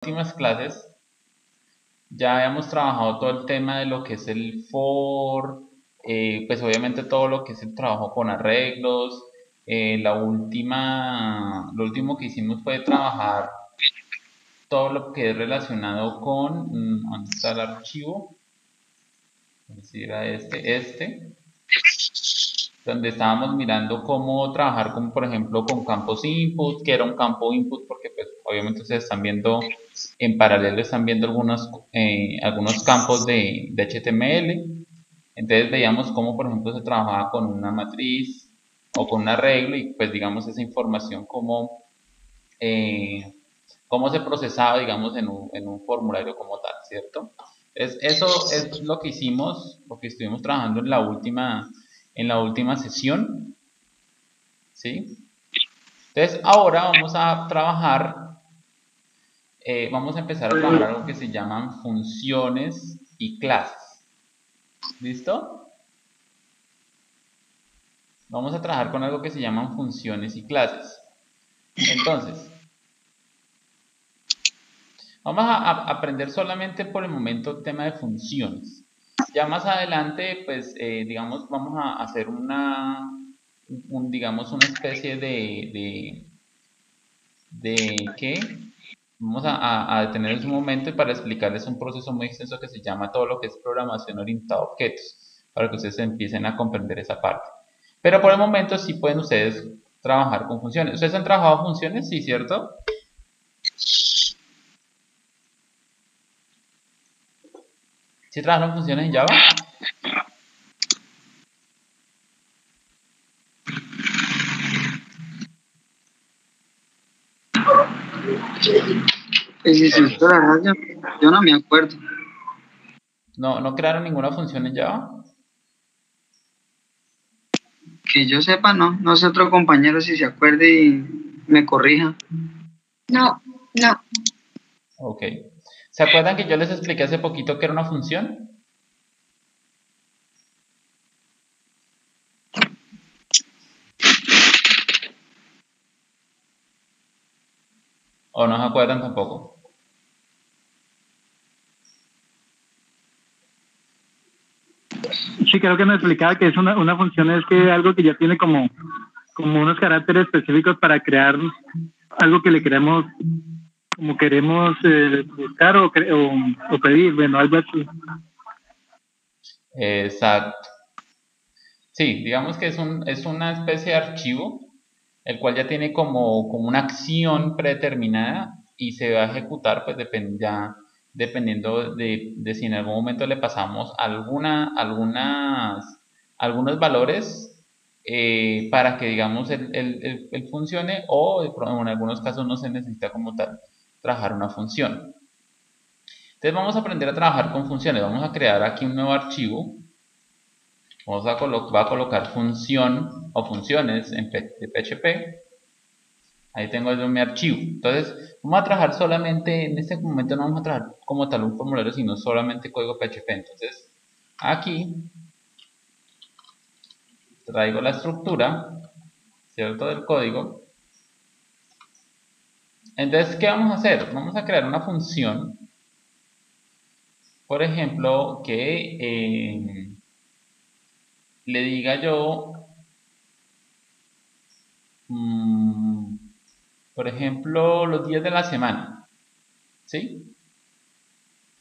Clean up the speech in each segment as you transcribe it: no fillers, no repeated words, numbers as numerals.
Últimas clases ya habíamos trabajado todo el tema de lo que es el for, pues obviamente todo lo que es el trabajo con arreglos. Lo último que hicimos fue trabajar todo lo que es relacionado con, ¿dónde está el archivo? A ver si era este, donde estábamos mirando cómo trabajar con, por ejemplo, con campos input, que era un campo input porque pues obviamente ustedes están viendo en paralelo, están viendo algunos campos de HTML. Entonces veíamos cómo, por ejemplo, se trabajaba con una matriz o con un arreglo y pues digamos esa información eh, cómo se procesaba, digamos, en un formulario como tal, ¿cierto? Eso es lo que hicimos, lo que estuvimos trabajando en la última sesión, ¿sí? Entonces, ahora vamos a empezar a trabajar algo que se llaman funciones y clases, ¿listo? Vamos a trabajar con algo que se llaman funciones y clases. Entonces, vamos a aprender solamente por el momento el tema de funciones. Ya más adelante, pues, digamos, vamos a hacer digamos, una especie de ¿qué? Vamos a detenernos un momento para explicarles un proceso muy extenso que se llama todo lo que es programación orientada a objetos, para que ustedes empiecen a comprender esa parte. Pero por el momento sí pueden ustedes trabajar con funciones. ¿Ustedes han trabajado funciones? Sí, ¿cierto? ¿Sí trabajaron funciones en Java? Y si se Entonces, la verdad, yo no me acuerdo. ¿no crearon ninguna función en Java? Que yo sepa, no. No sé otro compañero si se acuerde y me corrija. No, no. Ok. ¿Se acuerdan que yo les expliqué hace poquito que era una función? ¿O no se acuerdan tampoco? Sí, creo que me explicaba que es una función, es que algo que ya tiene como unos caracteres específicos para crear algo que le queremos, como queremos buscar o pedir, bueno, algo así. Exacto. Sí, digamos que es una especie de archivo, el cual ya tiene como una acción predeterminada y se va a ejecutar, pues dependiendo de si en algún momento le pasamos algunos valores para que, digamos, él funcione o en algunos casos no se necesita como tal trabajar una función. Entonces vamos a aprender a trabajar con funciones. Vamos a crear aquí un nuevo archivo. Va a colocar función o funciones de PHP. Ahí tengo yo mi archivo. Entonces, vamos a trabajar solamente, en este momento no vamos a trabajar como tal un formulario, sino solamente código PHP. Entonces, aquí traigo la estructura, ¿cierto? Del código. Entonces, ¿qué vamos a hacer? Vamos a crear una función, por ejemplo, que le diga yo, mmm, por ejemplo, los días de la semana, ¿sí?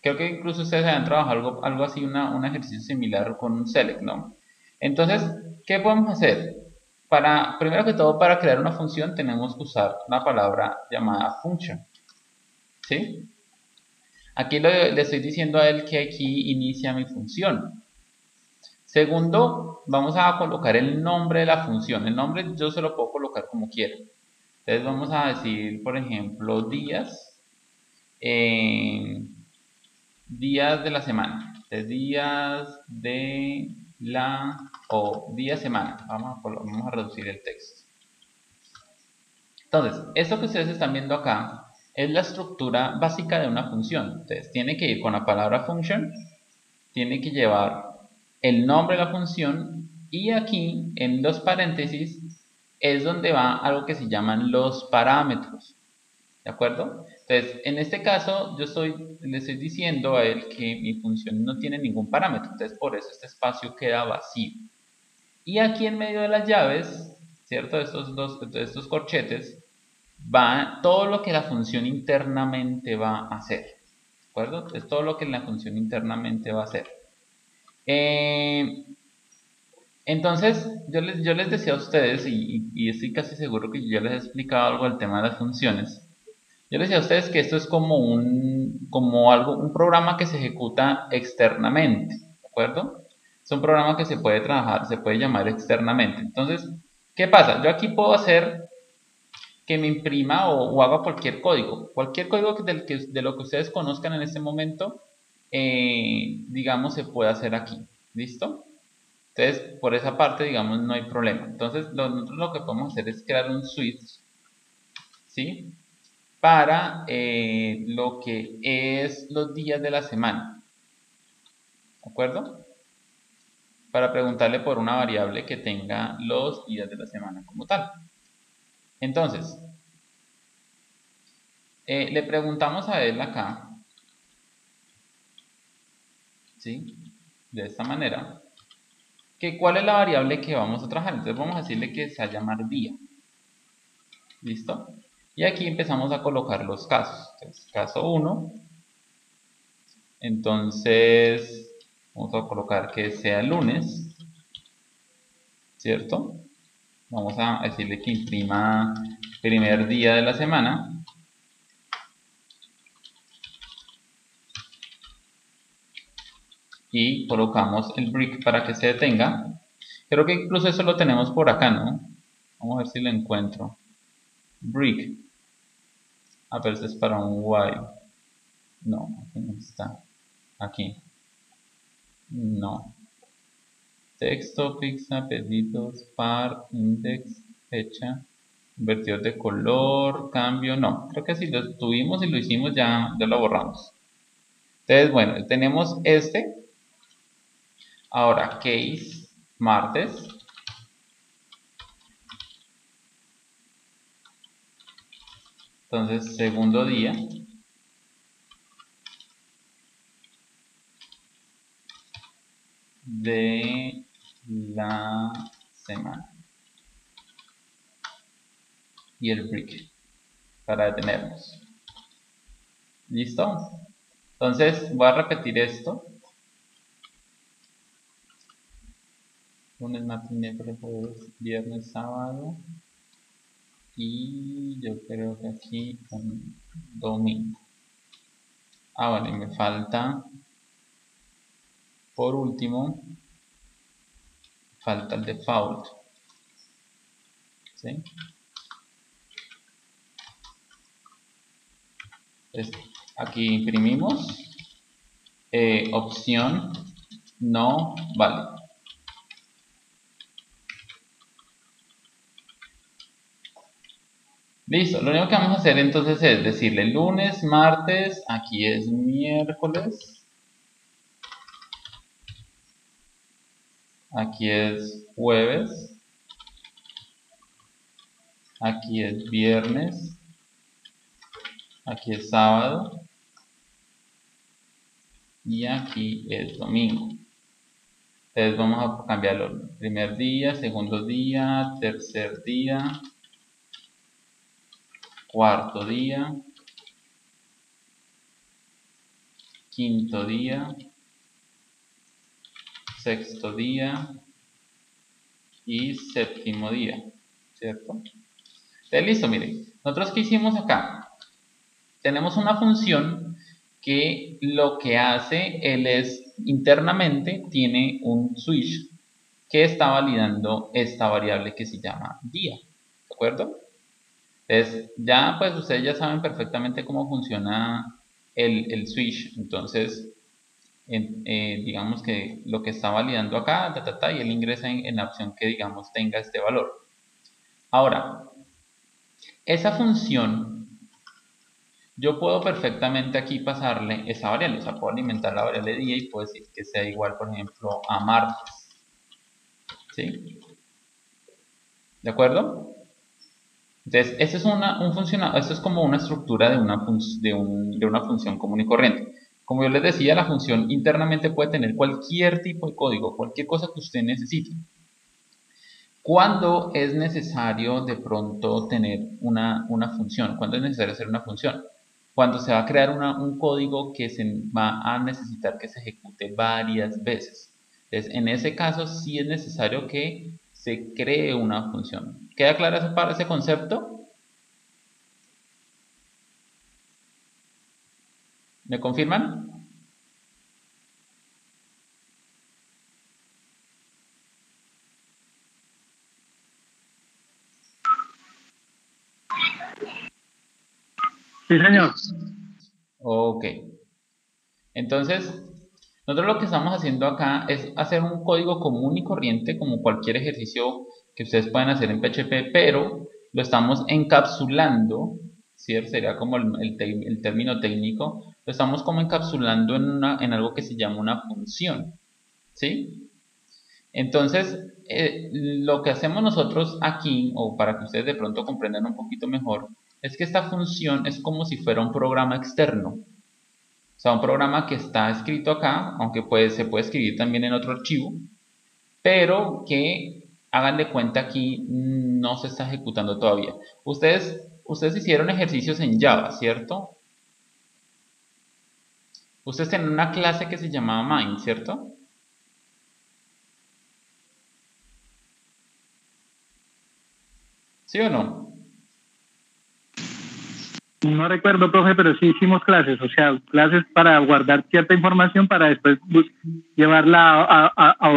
Creo que incluso ustedes han trabajado algo así, un ejercicio similar con un select, ¿no? Entonces, ¿qué podemos hacer? Primero que todo, para crear una función tenemos que usar una palabra llamada function, ¿sí? Aquí le estoy diciendo a él que aquí inicia mi función. Segundo, vamos a colocar el nombre de la función. El nombre yo se lo puedo colocar como quiera. Entonces vamos a decir, por ejemplo, eh, días de la semana. Entonces, días de la o día semana. Vamos a reducir el texto. Entonces, esto que ustedes están viendo acá es la estructura básica de una función. Entonces, tiene que ir con la palabra function, tiene que llevar el nombre de la función y aquí en los paréntesis es donde va algo que se llaman los parámetros. ¿De acuerdo? Entonces, en este caso, le estoy diciendo a él que mi función no tiene ningún parámetro, entonces por eso este espacio queda vacío. Y aquí en medio de las llaves, ¿cierto? De estos corchetes, va todo lo que la función internamente va a hacer, ¿de acuerdo? Es todo lo que la función internamente va a hacer. Entonces, yo les decía a ustedes, y estoy casi seguro que yo les he explicado algo del tema de las funciones. Yo les decía a ustedes que esto es como un programa que se ejecuta externamente, ¿de acuerdo? Es un programa que se puede trabajar, se puede llamar externamente. Entonces, ¿qué pasa? Yo aquí puedo hacer que me imprima o haga cualquier código. Cualquier código de lo que ustedes conozcan en este momento, digamos, se puede hacer aquí. ¿Listo? Entonces, por esa parte, digamos, no hay problema. Entonces, nosotros lo que podemos hacer es crear un switch, ¿sí? Para lo que es los días de la semana. ¿De acuerdo? Para preguntarle por una variable que tenga los días de la semana como tal. Entonces, le preguntamos a él acá, ¿sí? De esta manera, que cuál es la variable que vamos a trabajar. Entonces vamos a decirle que se va a llamar día. ¿Listo? Y aquí empezamos a colocar los casos. Entonces, caso 1. Entonces, vamos a colocar que sea lunes. ¿Cierto? Vamos a decirle que imprima primer día de la semana. Y colocamos el break para que se detenga. Creo que incluso eso lo tenemos por acá, ¿no? Vamos a ver si lo encuentro. Break. Ah, pero este es para un while. No, aquí no está. Aquí. No. Texto, pizza, pedidos, par, index, fecha, invertidos de color, cambio. No, creo que si lo tuvimos y lo hicimos ya lo borramos. Entonces, bueno, tenemos este. Ahora, case, martes. Entonces, segundo día. De la semana. Y el break para detenernos. ¿Listo? Entonces, voy a repetir esto. Lunes, martes, miércoles, jueves, viernes, sábado. Y yo creo que aquí un domingo. Ah, bueno, y me falta, por último, falta el default. ¿Sí? Entonces, aquí imprimimos opción no vale. Listo, lo único que vamos a hacer entonces es decirle lunes, martes, aquí es miércoles, aquí es jueves, aquí es viernes, aquí es sábado y aquí es domingo. Entonces vamos a cambiarlo, primer día, segundo día, tercer día, cuarto día, quinto día, sexto día y séptimo día, ¿cierto? Entonces listo, miren, nosotros ¿qué hicimos acá? Tenemos una función que lo que hace él es internamente tiene un switch que está validando esta variable que se llama día, ¿de acuerdo? Entonces ya pues ustedes ya saben perfectamente cómo funciona el switch, entonces digamos que lo que está validando acá, y él ingresa en la opción que digamos tenga este valor. Ahora, esa función yo puedo perfectamente aquí pasarle esa variable, o sea, puedo alimentar la variable día y puedo decir que sea igual, por ejemplo, a martes. ¿Sí? ¿De acuerdo? Entonces, esto es como una estructura de una función común y corriente. Como yo les decía, la función internamente puede tener cualquier tipo de código, cualquier cosa que usted necesite. ¿Cuándo es necesario de pronto tener una función? ¿Cuándo es necesario hacer una función? Cuando se va a crear un código que se va a necesitar que se ejecute varias veces. Entonces, en ese caso sí es necesario que se cree una función. ¿Queda claro ese concepto? ¿Me confirman? Sí, señor. Ok. Entonces, nosotros lo que estamos haciendo acá es hacer un código común y corriente como cualquier ejercicio que ustedes puedan hacer en PHP, pero lo estamos encapsulando, ¿cierto? Sería como el término técnico, lo estamos como encapsulando en algo que se llama una función, ¿sí? Entonces, lo que hacemos nosotros aquí, o para que ustedes de pronto comprendan un poquito mejor, es que esta función es como si fuera un programa externo. O sea, un programa que está escrito acá, aunque se puede escribir también en otro archivo, pero que hagan de cuenta aquí no se está ejecutando todavía. Ustedes hicieron ejercicios en Java, ¿cierto? Ustedes tienen una clase que se llamaba main, ¿cierto? ¿Sí o no? No recuerdo, profe, pero sí hicimos clases, o sea, clases para guardar cierta información para después llevarla a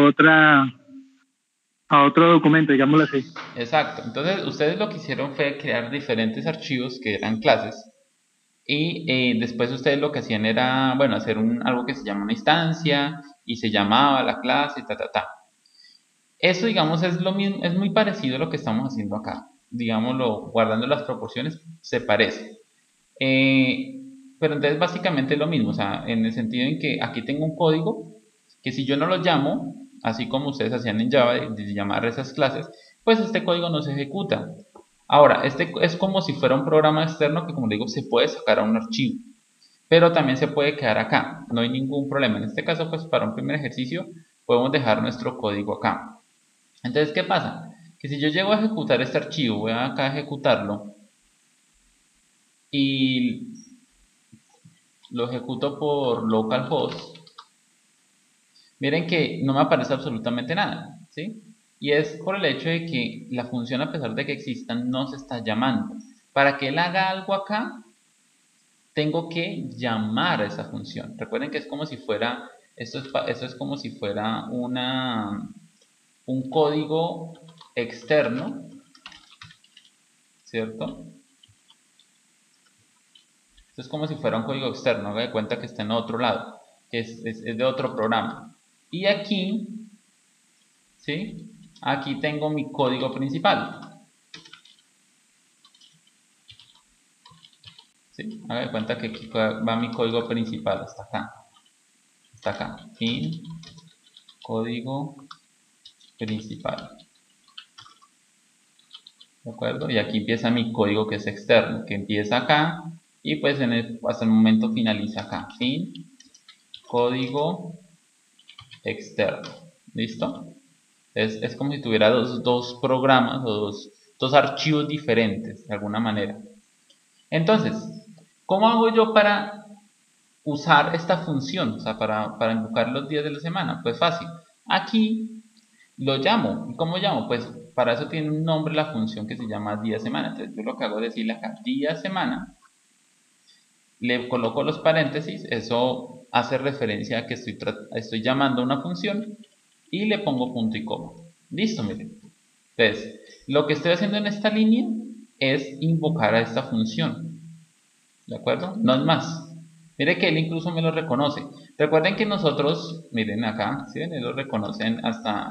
otro documento, digámoslo así. Exacto. Entonces, ustedes lo que hicieron fue crear diferentes archivos que eran clases. Y después ustedes lo que hacían era, bueno, hacer algo que se llama una instancia y se llamaba la clase, ta, ta, ta. Eso, digamos, es lo mismo, es muy parecido a lo que estamos haciendo acá. Digámoslo, guardando las proporciones, se parece. Eh, pero entonces básicamente es lo mismo, o sea, en el sentido en que aquí tengo un código que si yo no lo llamo, así como ustedes hacían en Java, de llamar esas clases, pues este código no se ejecuta. Ahora, este es como si fuera un programa externo que, como digo, se puede sacar a un archivo, pero también se puede quedar acá, no hay ningún problema. En este caso, pues para un primer ejercicio, podemos dejar nuestro código acá. Entonces, ¿qué pasa? Que si yo llego a ejecutar este archivo, voy acá a ejecutarlo y lo ejecuto por localhost, miren que no me aparece absolutamente nada, ¿sí? Y es por el hecho de que la función, a pesar de que exista, no se está llamando. Para que él haga algo acá, tengo que llamar a esa función. Recuerden que es como si fuera, esto es como si fuera un código externo, ¿cierto? Esto es como si fuera un código externo, haga de cuenta que está en otro lado, que es de otro programa. Y aquí, ¿sí? Aquí tengo mi código principal. ¿Sí? Haga de cuenta que aquí va mi código principal, hasta acá. Hasta acá. Fin, código principal. ¿De acuerdo? Y aquí empieza mi código que es externo, que empieza acá y pues hasta el momento finaliza acá. Fin, código externo. ¿Listo? Es como si tuviera dos programas o dos archivos diferentes de alguna manera. Entonces, ¿cómo hago yo para usar esta función? O sea, para invocar los días de la semana. Pues fácil. Aquí lo llamo. ¿Y cómo llamo? Pues para eso tiene un nombre la función que se llama día semana. Entonces yo lo que hago es decirle acá día semana. Le coloco los paréntesis. Eso hace referencia a que estoy llamando a una función. Y le pongo punto y coma. Listo, miren. Entonces, lo que estoy haciendo en esta línea es invocar a esta función. ¿De acuerdo? No es más. Mire que él incluso me lo reconoce. Recuerden que nosotros, miren acá, ¿sí? Él lo reconocen hasta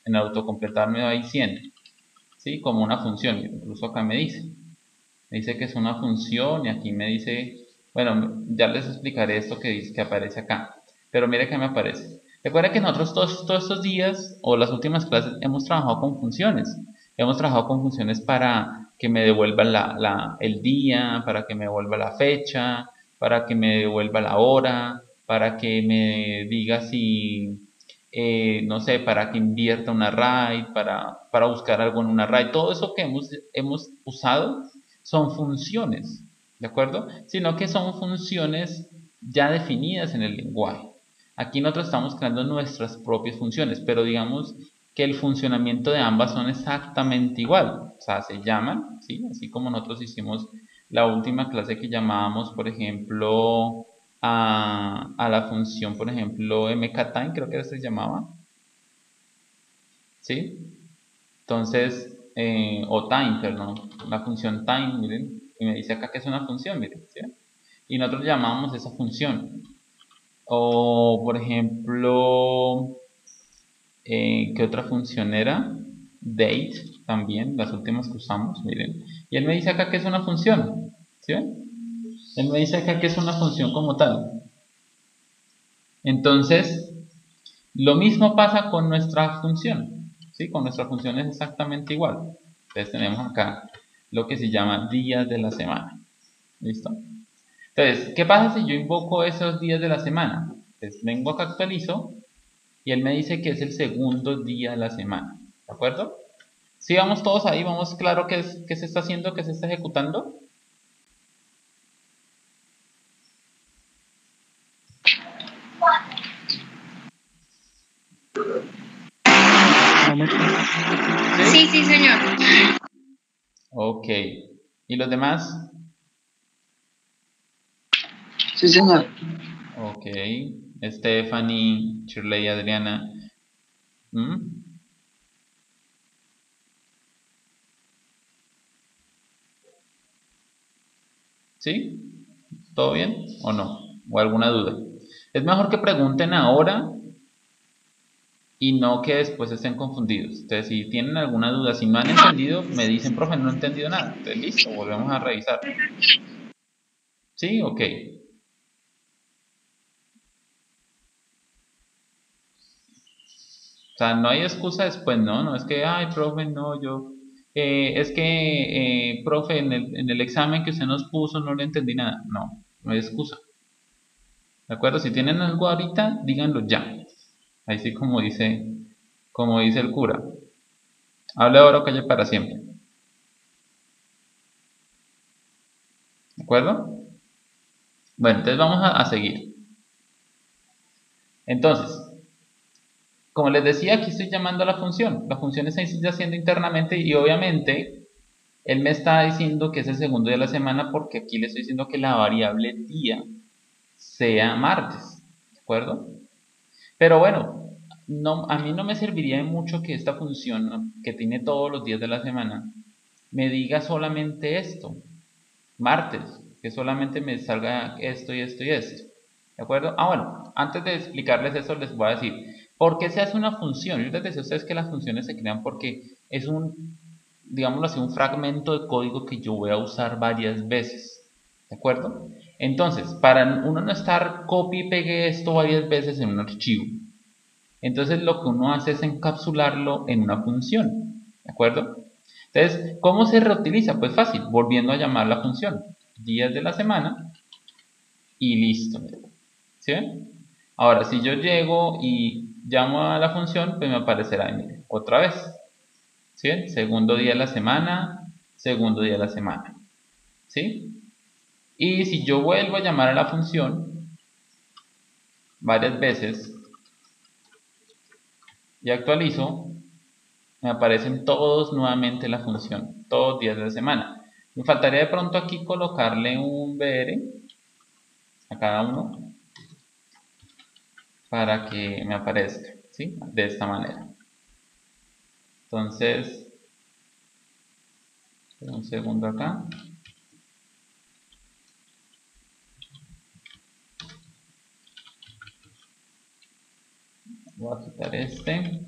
en autocompletar me va diciendo, ¿sí? Como una función. Incluso acá me dice que es una función y aquí me dice, bueno, ya les explicaré esto que aparece acá. Pero mire que me aparece. Recuerden que nosotros todos estos días o las últimas clases hemos trabajado con funciones. Hemos trabajado con funciones para que me devuelva el día, para que me devuelva la fecha, para que me devuelva la hora, para que me diga si, no sé, para que invierta un array, para buscar algo en un array. Todo eso que hemos usado son funciones, ¿de acuerdo? Sino que son funciones ya definidas en el lenguaje. Aquí nosotros estamos creando nuestras propias funciones, pero digamos que el funcionamiento de ambas son exactamente igual. O sea, se llaman, ¿sí? Así como nosotros hicimos la última clase que llamábamos, por ejemplo, a la función, por ejemplo, mktime, creo que se llamaba, ¿sí? Entonces, o time, perdón, la función time, miren, y me dice acá que es una función, miren, ¿sí? Y nosotros llamamos esa función. O, por ejemplo, ¿qué otra función era? Date, también, las últimas que usamos, miren. Y él me dice acá que es una función, ¿sí ven? Él me dice acá que es una función como tal. Entonces, lo mismo pasa con nuestra función, ¿sí? Con nuestra función es exactamente igual. Entonces tenemos acá lo que se llama días de la semana, ¿listo? Entonces, ¿qué pasa si yo invoco esos días de la semana? Entonces vengo acá, actualizo, y él me dice que es el segundo día de la semana, ¿de acuerdo? Si vamos todos ahí, vamos claro qué se está haciendo, qué se está ejecutando. Sí, sí, señor. Ok. ¿Y los demás? Sí, señor. Ok. Stephanie, Shirley, Adriana. ¿Mm? ¿Sí? ¿Todo bien o no? ¿O alguna duda? Es mejor que pregunten ahora y no que después estén confundidos. Entonces, si tienen alguna duda, si no han entendido, me dicen, profe, no he entendido nada. Entonces, listo, volvemos a revisar. ¿Sí? Ok. O sea, no hay excusa después, ¿no? No es que, ay, profe, no, yo... es que, profe, en el examen que usted nos puso no le entendí nada. No, no hay excusa. ¿De acuerdo? Si tienen algo ahorita, díganlo ya. Ahí sí como dice el cura. Hable ahora o calle para siempre. ¿De acuerdo? Bueno, entonces vamos a seguir. Entonces, como les decía, aquí estoy llamando a la función. La función está haciendo internamente y obviamente él me está diciendo que es el segundo día de la semana porque aquí le estoy diciendo que la variable día sea martes. ¿De acuerdo? Pero bueno, no, a mí no me serviría de mucho que esta función, que tiene todos los días de la semana, me diga solamente esto, martes, que solamente me salga esto y esto y esto. ¿De acuerdo? Ah, bueno, antes de explicarles eso les voy a decir, ¿por qué se hace una función? Yo les decía a ustedes que las funciones se crean porque es un, digámoslo así, un fragmento de código que yo voy a usar varias veces. ¿De acuerdo? Entonces, para uno no estar copy y pegue esto varias veces en un archivo, entonces lo que uno hace es encapsularlo en una función. ¿De acuerdo? Entonces, ¿cómo se reutiliza? Pues fácil, volviendo a llamar la función días de la semana y listo. ¿Sí ven? Ahora, si yo llego y llamo a la función, pues me aparecerá, miren, otra vez. ¿Sí ven? Segundo día de la semana, segundo día de la semana. ¿Sí? Y si yo vuelvo a llamar a la función varias veces y actualizo, me aparecen todos nuevamente la función, todos días de la semana. Me faltaría de pronto aquí colocarle un br a cada uno para que me aparezca, ¿sí? De esta manera. Entonces, un segundo acá. Voy a quitar este.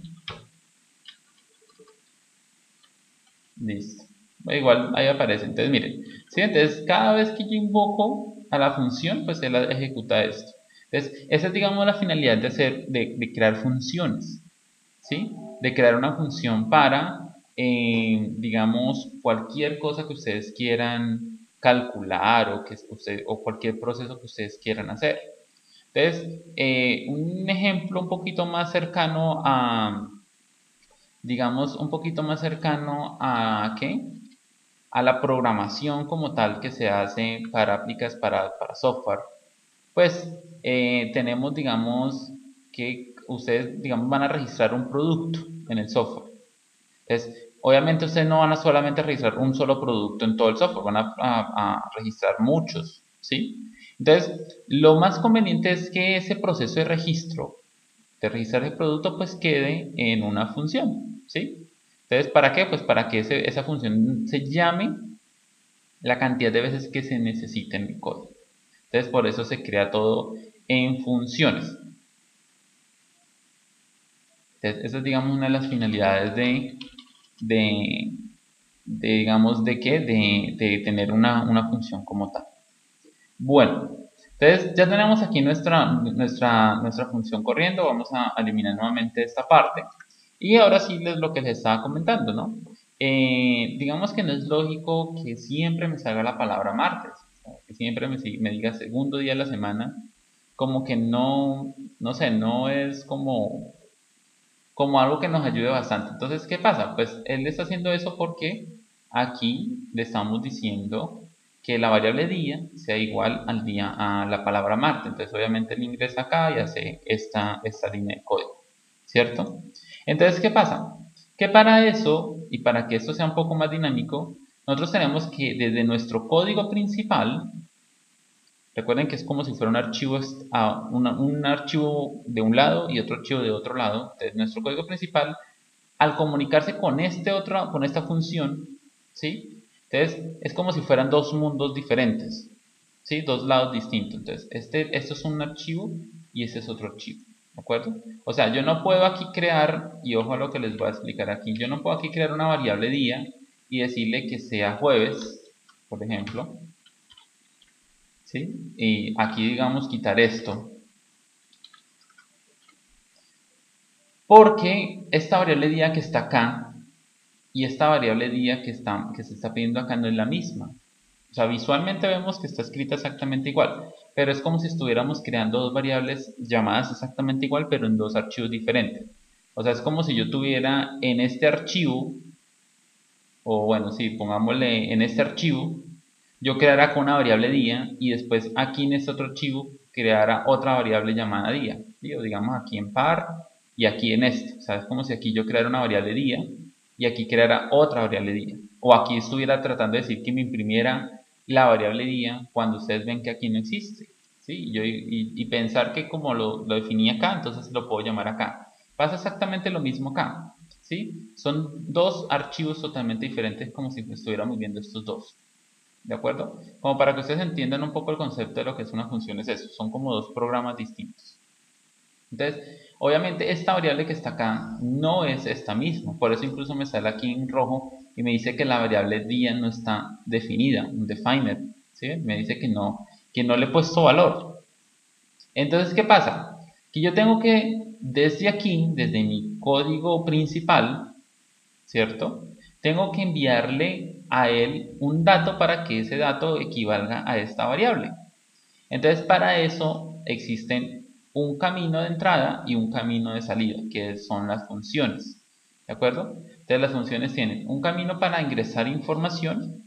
Listo. Igual ahí aparece. Entonces, miren. ¿Sí? Entonces, cada vez que yo invoco a la función, pues él ejecuta esto. Entonces, esa es, digamos, la finalidad de crear funciones. ¿Sí? De crear una función para digamos, cualquier cosa que ustedes quieran calcular o cualquier proceso que ustedes quieran hacer. Entonces, un ejemplo un poquito más cercano a, digamos, un poquito más cercano a, ¿qué? A la programación como tal que se hace para software, pues tenemos, digamos, que ustedes, digamos, van a registrar un producto en el software. Entonces, obviamente ustedes no van a solamente registrar un solo producto en todo el software, van a registrar muchos, ¿sí? Entonces, lo más conveniente es que ese proceso de registrar el producto, pues quede en una función, ¿sí? Entonces, ¿para qué? Pues para que esa función se llame la cantidad de veces que se necesite en el código. Entonces, por eso se crea todo en funciones. Entonces, esa es, digamos, una de las finalidades de, digamos, de tener una función como tal. Bueno, entonces ya tenemos aquí nuestra función corriendo. Vamos a eliminar nuevamente esta parte. Y ahora sí es lo que les estaba comentando, ¿no? Digamos que no es lógico que siempre me salga la palabra martes, o sea, que siempre me diga segundo día de la semana, como que no sé, no es como algo que nos ayude bastante. Entonces, ¿qué pasa? Pues él está haciendo eso porque aquí le estamos diciendo que la variable día sea igual al día a la palabra Marte. Entonces, obviamente él ingresa acá y hace esta línea de código, ¿cierto? Entonces, ¿qué pasa? Que para eso, y para que esto sea un poco más dinámico, nosotros tenemos que desde nuestro código principal, recuerden que es como si fuera un archivo, un archivo de un lado y otro archivo de otro lado. Entonces, nuestro código principal, al comunicarse con con esta función, ¿sí? Entonces, es como si fueran dos mundos diferentes, ¿sí? Dos lados distintos. Entonces, esto es un archivo y este es otro archivo, ¿de acuerdo? O sea, yo no puedo aquí crear, y ojo a lo que les voy a explicar aquí, yo no puedo aquí crear una variable día y decirle que sea jueves, por ejemplo, ¿sí? Y aquí, digamos, quitar esto, porque esta variable día que está acá y esta variable día que se está pidiendo acá no es la misma. O sea, visualmente vemos que está escrita exactamente igual, pero es como si estuviéramos creando dos variables llamadas exactamente igual, pero en dos archivos diferentes. O sea, es como si yo tuviera en este archivo, o bueno, sí, pongámosle en este archivo, yo creara acá una variable día y después aquí en este otro archivo creara otra variable llamada día, ¿sí? O digamos aquí en par y aquí en este. O sea, es como si aquí yo creara una variable día y aquí creara otra variable día. O aquí estuviera tratando de decir que me imprimiera la variable día cuando ustedes ven que aquí no existe, ¿sí? Y pensar que como lo definí acá, entonces lo puedo llamar acá. Pasa exactamente lo mismo acá, ¿sí? Son dos archivos totalmente diferentes, como si estuviéramos viendo estos dos, ¿de acuerdo? Como para que ustedes entiendan un poco el concepto de lo que es una función, es eso, son como dos programas distintos. Entonces, obviamente esta variable que está acá no es esta misma, por eso incluso me sale aquí en rojo y me dice que la variable día no está definida, undefined, ¿sí? Me dice que no le he puesto valor. Entonces, ¿qué pasa? Que yo tengo que, desde aquí, desde mi código principal, ¿cierto? Tengo que enviarle a él un dato para que ese dato equivalga a esta variable. Entonces, para eso existen un camino de entrada y un camino de salida, que son las funciones, ¿de acuerdo? Entonces, las funciones tienen un camino para ingresar información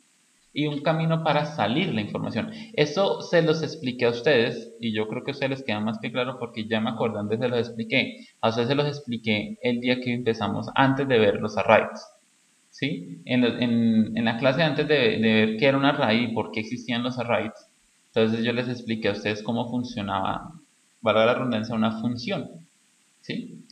y un camino para salir la información. Esto se los expliqué a ustedes y yo creo que a ustedes les queda más que claro porque ya me acordé antes se los expliqué. A ustedes se los expliqué el día que empezamos, antes de ver los arrays, ¿sí? En la clase antes de ver qué era un array y por qué existían los arrays, entonces yo les expliqué a ustedes cómo funcionaba, valga la redundancia, una función, ¿sí?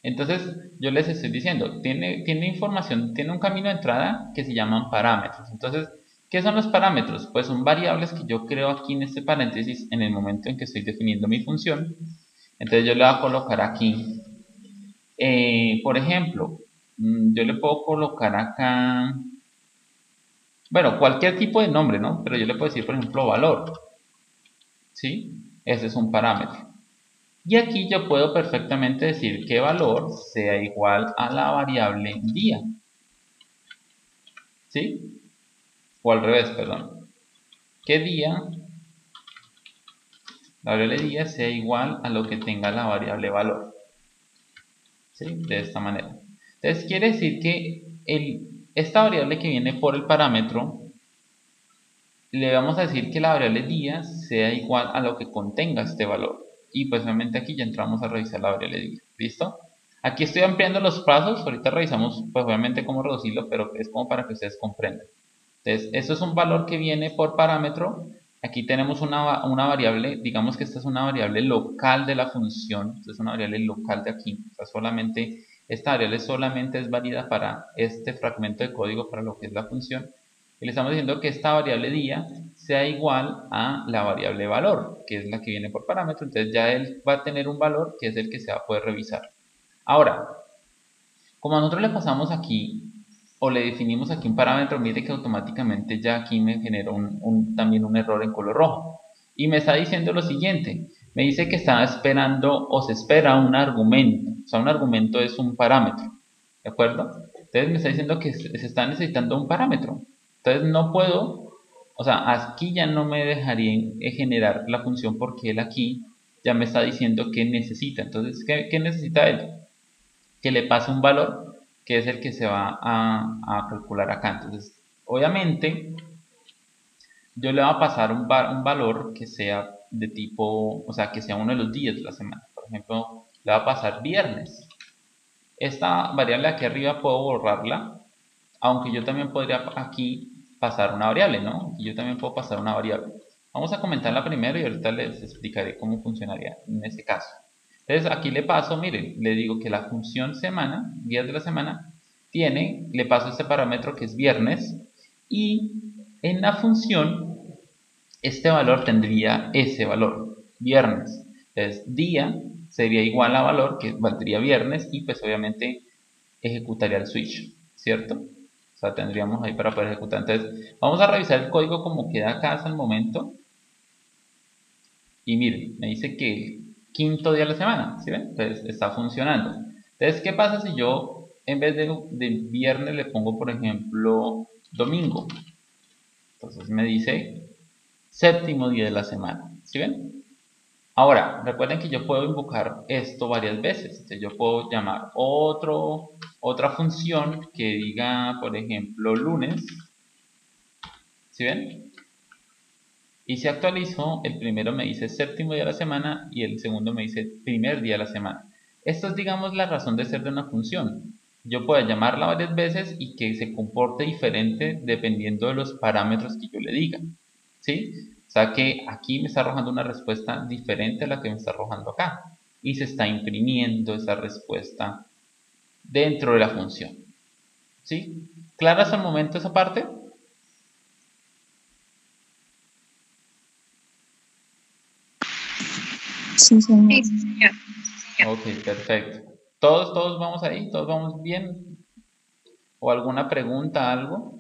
Entonces yo les estoy diciendo, tiene información, tiene un camino de entrada que se llaman parámetros. Entonces, ¿qué son los parámetros? Pues son variables que yo creo aquí en este paréntesis en el momento en que estoy definiendo mi función. Entonces yo le voy a colocar aquí, por ejemplo, yo le puedo colocar acá, bueno, cualquier tipo de nombre, ¿no? Pero yo le puedo decir, por ejemplo, valor, ¿sí? Ese es un parámetro. Y aquí yo puedo perfectamente decir que valor sea igual a la variable día. ¿sí? O al revés, perdón. Que día, la variable día sea igual a lo que tenga la variable valor, ¿sí? De esta manera. Entonces quiere decir que esta variable que viene por el parámetro, le vamos a decir que la variable día sea igual a lo que contenga este valor. Y pues obviamente aquí ya entramos a revisar la variable día. ¿Listo? Aquí estoy ampliando los pasos. Ahorita revisamos pues obviamente cómo reducirlo, pero es como para que ustedes comprendan. Entonces, eso es un valor que viene por parámetro. Aquí tenemos una variable, digamos que esta es una variable local de la función. Esta es una variable local de aquí. O sea, esta variable solamente es válida para este fragmento de código, para lo que es la función. Y le estamos diciendo que esta variable día sea igual a la variable valor, que es la que viene por parámetro. Entonces ya él va a tener un valor que es el que se va a poder revisar. Ahora, como nosotros le pasamos aquí, o le definimos aquí un parámetro, mire que automáticamente ya aquí me generó también un error en color rojo. Y me está diciendo lo siguiente, me dice que está esperando o se espera un argumento. O sea, un argumento es un parámetro, ¿de acuerdo? Entonces me está diciendo que se está necesitando un parámetro. Entonces no puedo, o sea, aquí ya no me dejaría generar la función porque él aquí ya me está diciendo que necesita. Entonces, ¿qué necesita él? Que le pase un valor que es el que se va a calcular acá. Entonces, obviamente, yo le voy a pasar un valor que sea de tipo, o sea, que sea uno de los días de la semana. Por ejemplo, le voy a pasar viernes. Esta variable aquí arriba puedo borrarla, aunque yo también podría aquí pasar una variable, ¿no? Aquí yo también puedo pasar una variable. Vamos a comentarla primero y ahorita les explicaré cómo funcionaría en este caso. Entonces aquí le paso, miren, le digo que la función semana, días de la semana, le paso este parámetro que es viernes, y en la función este valor tendría ese valor, viernes. Entonces día sería igual a valor que valdría viernes y pues obviamente ejecutaría el switch, ¿cierto? O sea, tendríamos ahí para poder ejecutar. Entonces vamos a revisar el código como queda acá hasta el momento. Y miren, me dice que el quinto día de la semana, ¿sí ven? Entonces está funcionando. Entonces, ¿qué pasa si yo en vez de viernes le pongo, por ejemplo, domingo? Entonces me dice séptimo día de la semana, ¿sí ven? Ahora, recuerden que yo puedo invocar esto varias veces. Entonces yo puedo llamar otra función que diga, por ejemplo, lunes, ¿sí ven? Y si actualizo, el primero me dice séptimo día de la semana y el segundo me dice primer día de la semana. Esto es, digamos, la razón de ser de una función. Yo puedo llamarla varias veces y que se comporte diferente dependiendo de los parámetros que yo le diga, ¿sí? O sea que aquí me está arrojando una respuesta diferente a la que me está arrojando acá. Y se está imprimiendo esa respuesta dentro de la función, ¿sí? ¿Clara hasta el momento esa parte? Sí, señor. Sí, señor. Ok, perfecto. ¿Todos vamos ahí? ¿Todos vamos bien? ¿O alguna pregunta, algo?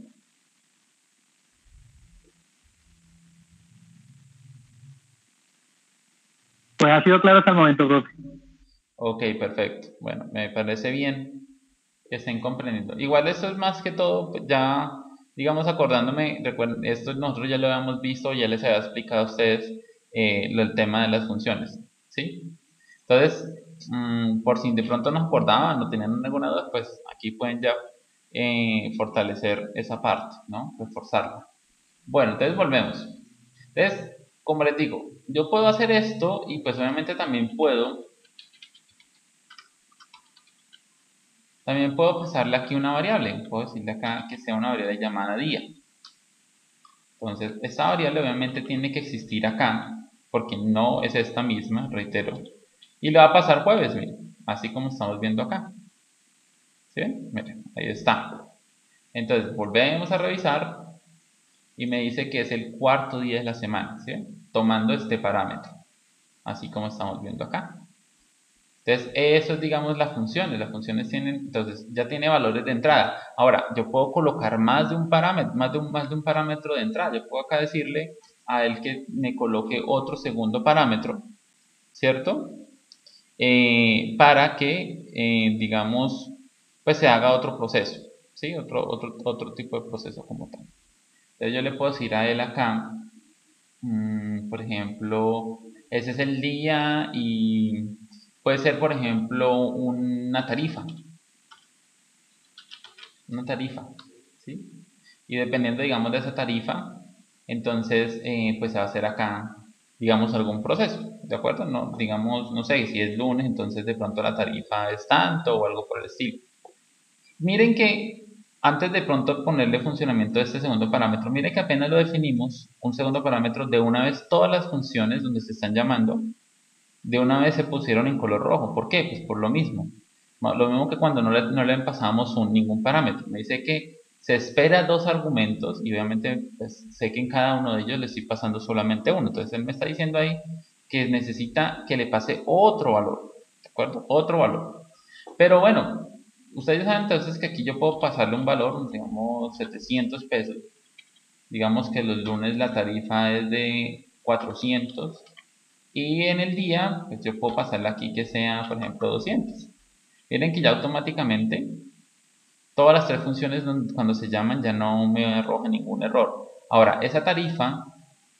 Pues ha sido claro hasta el momento, profe. Ok, perfecto. Bueno, me parece bien que estén comprendiendo. Igual esto es más que todo, pues, ya, digamos, acordándome, recuerden, esto nosotros ya lo habíamos visto, ya les había explicado a ustedes el tema de las funciones, ¿sí? Entonces, por si de pronto no acordaban, no tenían ninguna duda, pues aquí pueden ya fortalecer esa parte, ¿no? Reforzarla. Bueno, entonces volvemos. Entonces, como les digo, yo puedo hacer esto y pues obviamente también puedo pasarle aquí una variable. Puedo decirle acá que sea una variable llamada día. Entonces, esta variable obviamente tiene que existir acá, porque no es esta misma, reitero. Y le va a pasar jueves, miren, así como estamos viendo acá. ¿Sí ven? Miren, ahí está. Entonces, volvemos a revisar y me dice que es el cuarto día de la semana, ¿sí ven? Tomando este parámetro, así como estamos viendo acá. Entonces, eso es, digamos, las funciones tienen, entonces, ya tiene valores de entrada. Ahora, yo puedo colocar más de un parámetro, más de un parámetro de entrada. Yo puedo acá decirle a él que me coloque otro segundo parámetro, ¿cierto? Para que, digamos, pues se haga otro proceso, ¿sí? Otro tipo de proceso como tal. Entonces yo le puedo decir a él acá, por ejemplo, ese es el día y puede ser, por ejemplo, una tarifa, ¿sí? Y dependiendo, digamos, de esa tarifa, entonces, pues se va a hacer acá, digamos, algún proceso, ¿de acuerdo? No, digamos, no sé, si es lunes, entonces de pronto la tarifa es tanto o algo por el estilo. Miren que antes de pronto ponerle funcionamiento a este segundo parámetro, miren que apenas lo definimos, un segundo parámetro, de una vez todas las funciones donde se están llamando, de una vez se pusieron en color rojo. ¿Por qué? Pues por lo mismo. Lo mismo que cuando no le pasamos ningún parámetro. Me dice que se espera dos argumentos y obviamente pues, sé que en cada uno de ellos le estoy pasando solamente uno. Entonces él me está diciendo ahí que necesita que le pase otro valor. ¿De acuerdo? Otro valor. Pero bueno, ustedes saben entonces que aquí yo puedo pasarle un valor, digamos 700 pesos. Digamos que los lunes la tarifa es de 400 y en el día pues yo puedo pasarle aquí que sea por ejemplo 200. Miren que ya automáticamente todas las tres funciones cuando se llaman ya no me arroja ningún error. Ahora esa tarifa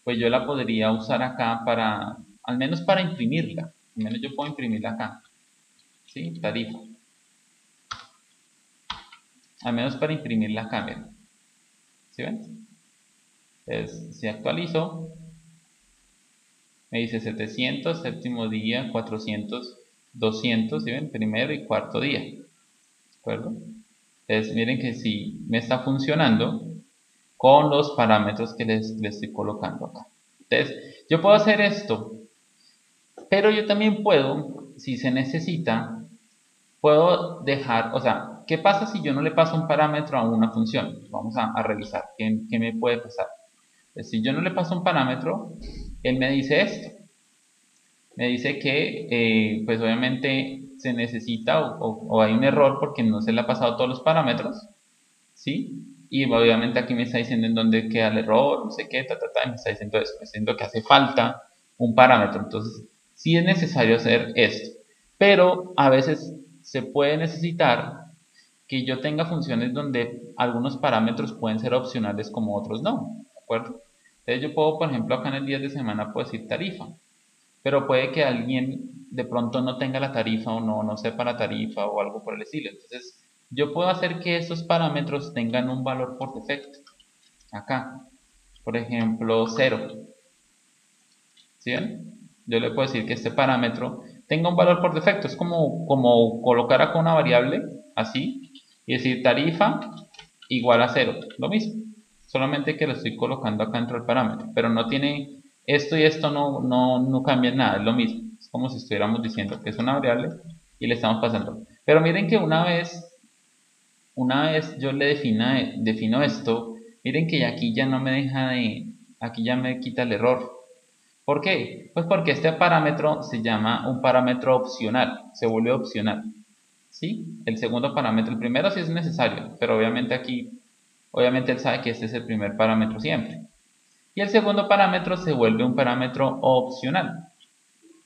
pues yo la podría usar acá para, al menos para imprimirla. Al menos yo puedo imprimirla acá, ¿sí? Tarifa. Al menos para imprimirla acá, miren. ¿Sí ven? Entonces, si actualizo, me dice 700, séptimo día, 400, 200, ¿sí ven? Primero y cuarto día, ¿de acuerdo? Entonces, miren que sí me está funcionando con los parámetros que les estoy colocando acá. Entonces, yo puedo hacer esto, pero yo también puedo, si se necesita, puedo dejar, o sea, ¿qué pasa si yo no le paso un parámetro a una función? Vamos a revisar, ¿qué me puede pasar? Si yo no le paso un parámetro, él me dice esto. Me dice que, pues obviamente se necesita o hay un error porque no se le ha pasado todos los parámetros, ¿sí? Y obviamente aquí me está diciendo en dónde queda el error, no sé qué, y me está diciendo eso, me está diciendo que hace falta un parámetro. Entonces, sí es necesario hacer esto. Pero a veces se puede necesitar que yo tenga funciones donde algunos parámetros pueden ser opcionales como otros no, ¿de acuerdo? Entonces yo puedo, por ejemplo, acá en el día de semana puedo decir tarifa, pero puede que alguien de pronto no tenga la tarifa o no sepa la tarifa o algo por el estilo. Entonces yo puedo hacer que esos parámetros tengan un valor por defecto. Acá, por ejemplo, 0. ¿Sí ven? Yo le puedo decir que este parámetro tenga un valor por defecto. Es como colocar acá una variable así y decir tarifa igual a 0. Lo mismo. Solamente que lo estoy colocando acá dentro del parámetro. Pero no tiene esto y esto no cambian nada. Es lo mismo. Es como si estuviéramos diciendo que es una variable y le estamos pasando. Pero miren que una vez yo le defino esto, miren que aquí ya no me deja aquí ya me quita el error. ¿Por qué? Pues porque este parámetro se llama un parámetro opcional, se vuelve opcional, ¿sí? El segundo parámetro, el primero sí es necesario, pero obviamente aquí, obviamente él sabe que este es el primer parámetro siempre. Y el segundo parámetro se vuelve un parámetro opcional,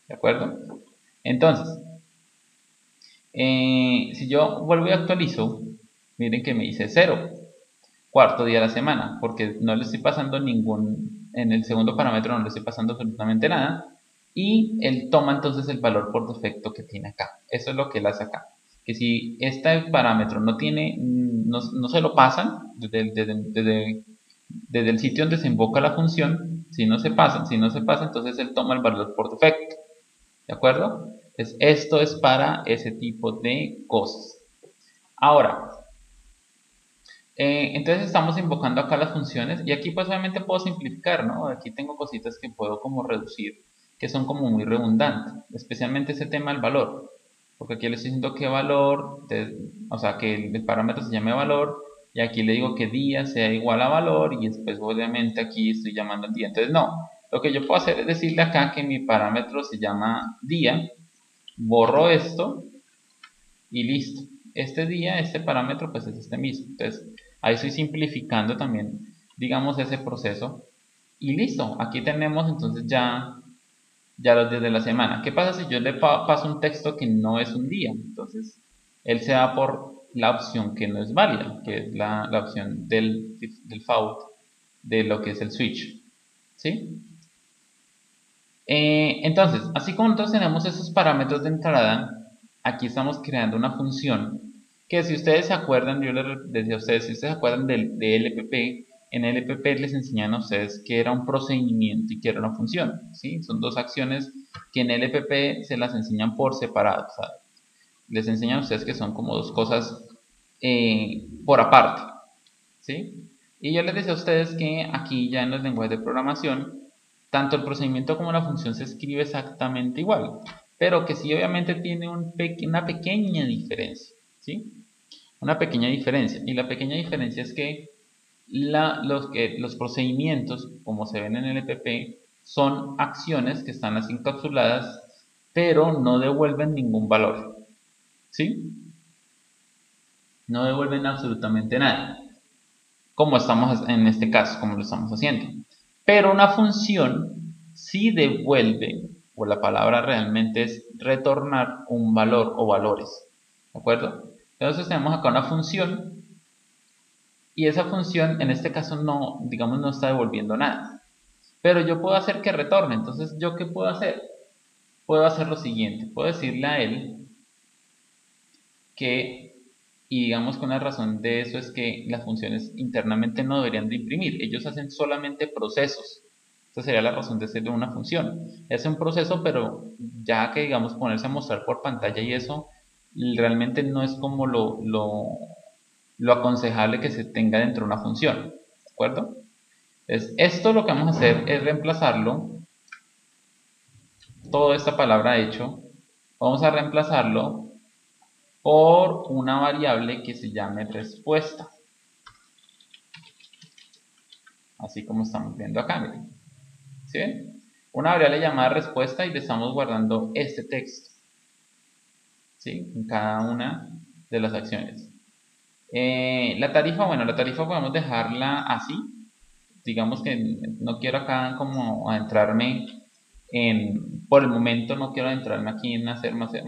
¿de acuerdo? Entonces, si yo vuelvo y actualizo, miren que me dice 0, cuarto día de la semana, porque no le estoy pasando en el segundo parámetro no le estoy pasando absolutamente nada, y él toma entonces el valor por defecto que tiene acá. Eso es lo que él hace acá. Que si este parámetro no tiene, no se lo pasan desde el sitio donde se invoca la función, si no se pasa, entonces él toma el valor por defecto. ¿De acuerdo? Entonces, esto es para ese tipo de cosas. Ahora, entonces estamos invocando acá las funciones y aquí pues obviamente puedo simplificar, ¿no? Aquí tengo cositas que puedo como reducir, que son como muy redundantes, especialmente ese tema del valor, porque aquí le estoy diciendo qué valor, o sea que el parámetro se llame valor y aquí le digo que día sea igual a valor y después obviamente aquí estoy llamando el día. Entonces no, lo que yo puedo hacer es decirle acá que mi parámetro se llama día, borro esto y listo. Este día, este parámetro pues es este mismo. Entonces ahí estoy simplificando también, digamos, ese proceso. Y listo, aquí tenemos entonces ya los días de la semana. ¿Qué pasa si yo le paso un texto que no es un día? Entonces él se va por la opción que no es válida, que es la opción del default de lo que es el switch, ¿sí? Entonces, así como nosotros tenemos esos parámetros de entrada, aquí estamos creando una función que, si ustedes se acuerdan, yo les decía a ustedes, si ustedes se acuerdan de LPP, en LPP les enseñan a ustedes que era un procedimiento y que era una función, ¿sí? Son dos acciones que en LPP se las enseñan por separado, o sea, les enseñan a ustedes que son como dos cosas por aparte, ¿sí? Y yo les decía a ustedes que aquí ya en los lenguajes de programación, tanto el procedimiento como la función se escribe exactamente igual, pero que sí obviamente tiene una pequeña diferencia, ¿sí? Una pequeña diferencia, y la pequeña diferencia es que los procedimientos, como se ven en el EPP, son acciones que están así encapsuladas, pero no devuelven ningún valor, ¿sí? No devuelven absolutamente nada, como estamos en este caso, como lo estamos haciendo. Pero una función sí devuelve, o la palabra realmente es retornar un valor o valores, ¿de acuerdo? Entonces tenemos acá una función, y esa función en este caso no, digamos, no está devolviendo nada. Pero yo puedo hacer que retorne. Entonces, ¿yo qué puedo hacer? Puedo hacer lo siguiente. Puedo decirle a él que, y digamos que una razón de eso es que las funciones internamente no deberían de imprimir. Ellos hacen solamente procesos. Esa sería la razón de ser de una función. Es un proceso, pero ya que, digamos, ponerse a mostrar por pantalla y eso, realmente no es como lo aconsejable que se tenga dentro de una función. ¿De acuerdo? Entonces, esto lo que vamos a hacer es reemplazarlo, toda esta palabra hecho, vamos a reemplazarlo por una variable que se llame respuesta. Así como estamos viendo acá, miren. ¿Sí ven? Una variable llamada respuesta, y le estamos guardando este texto, ¿sí? En cada una de las acciones. La tarifa, bueno, la tarifa podemos dejarla así. Digamos que no quiero acá como adentrarme por el momento no quiero adentrarme aquí en hacer más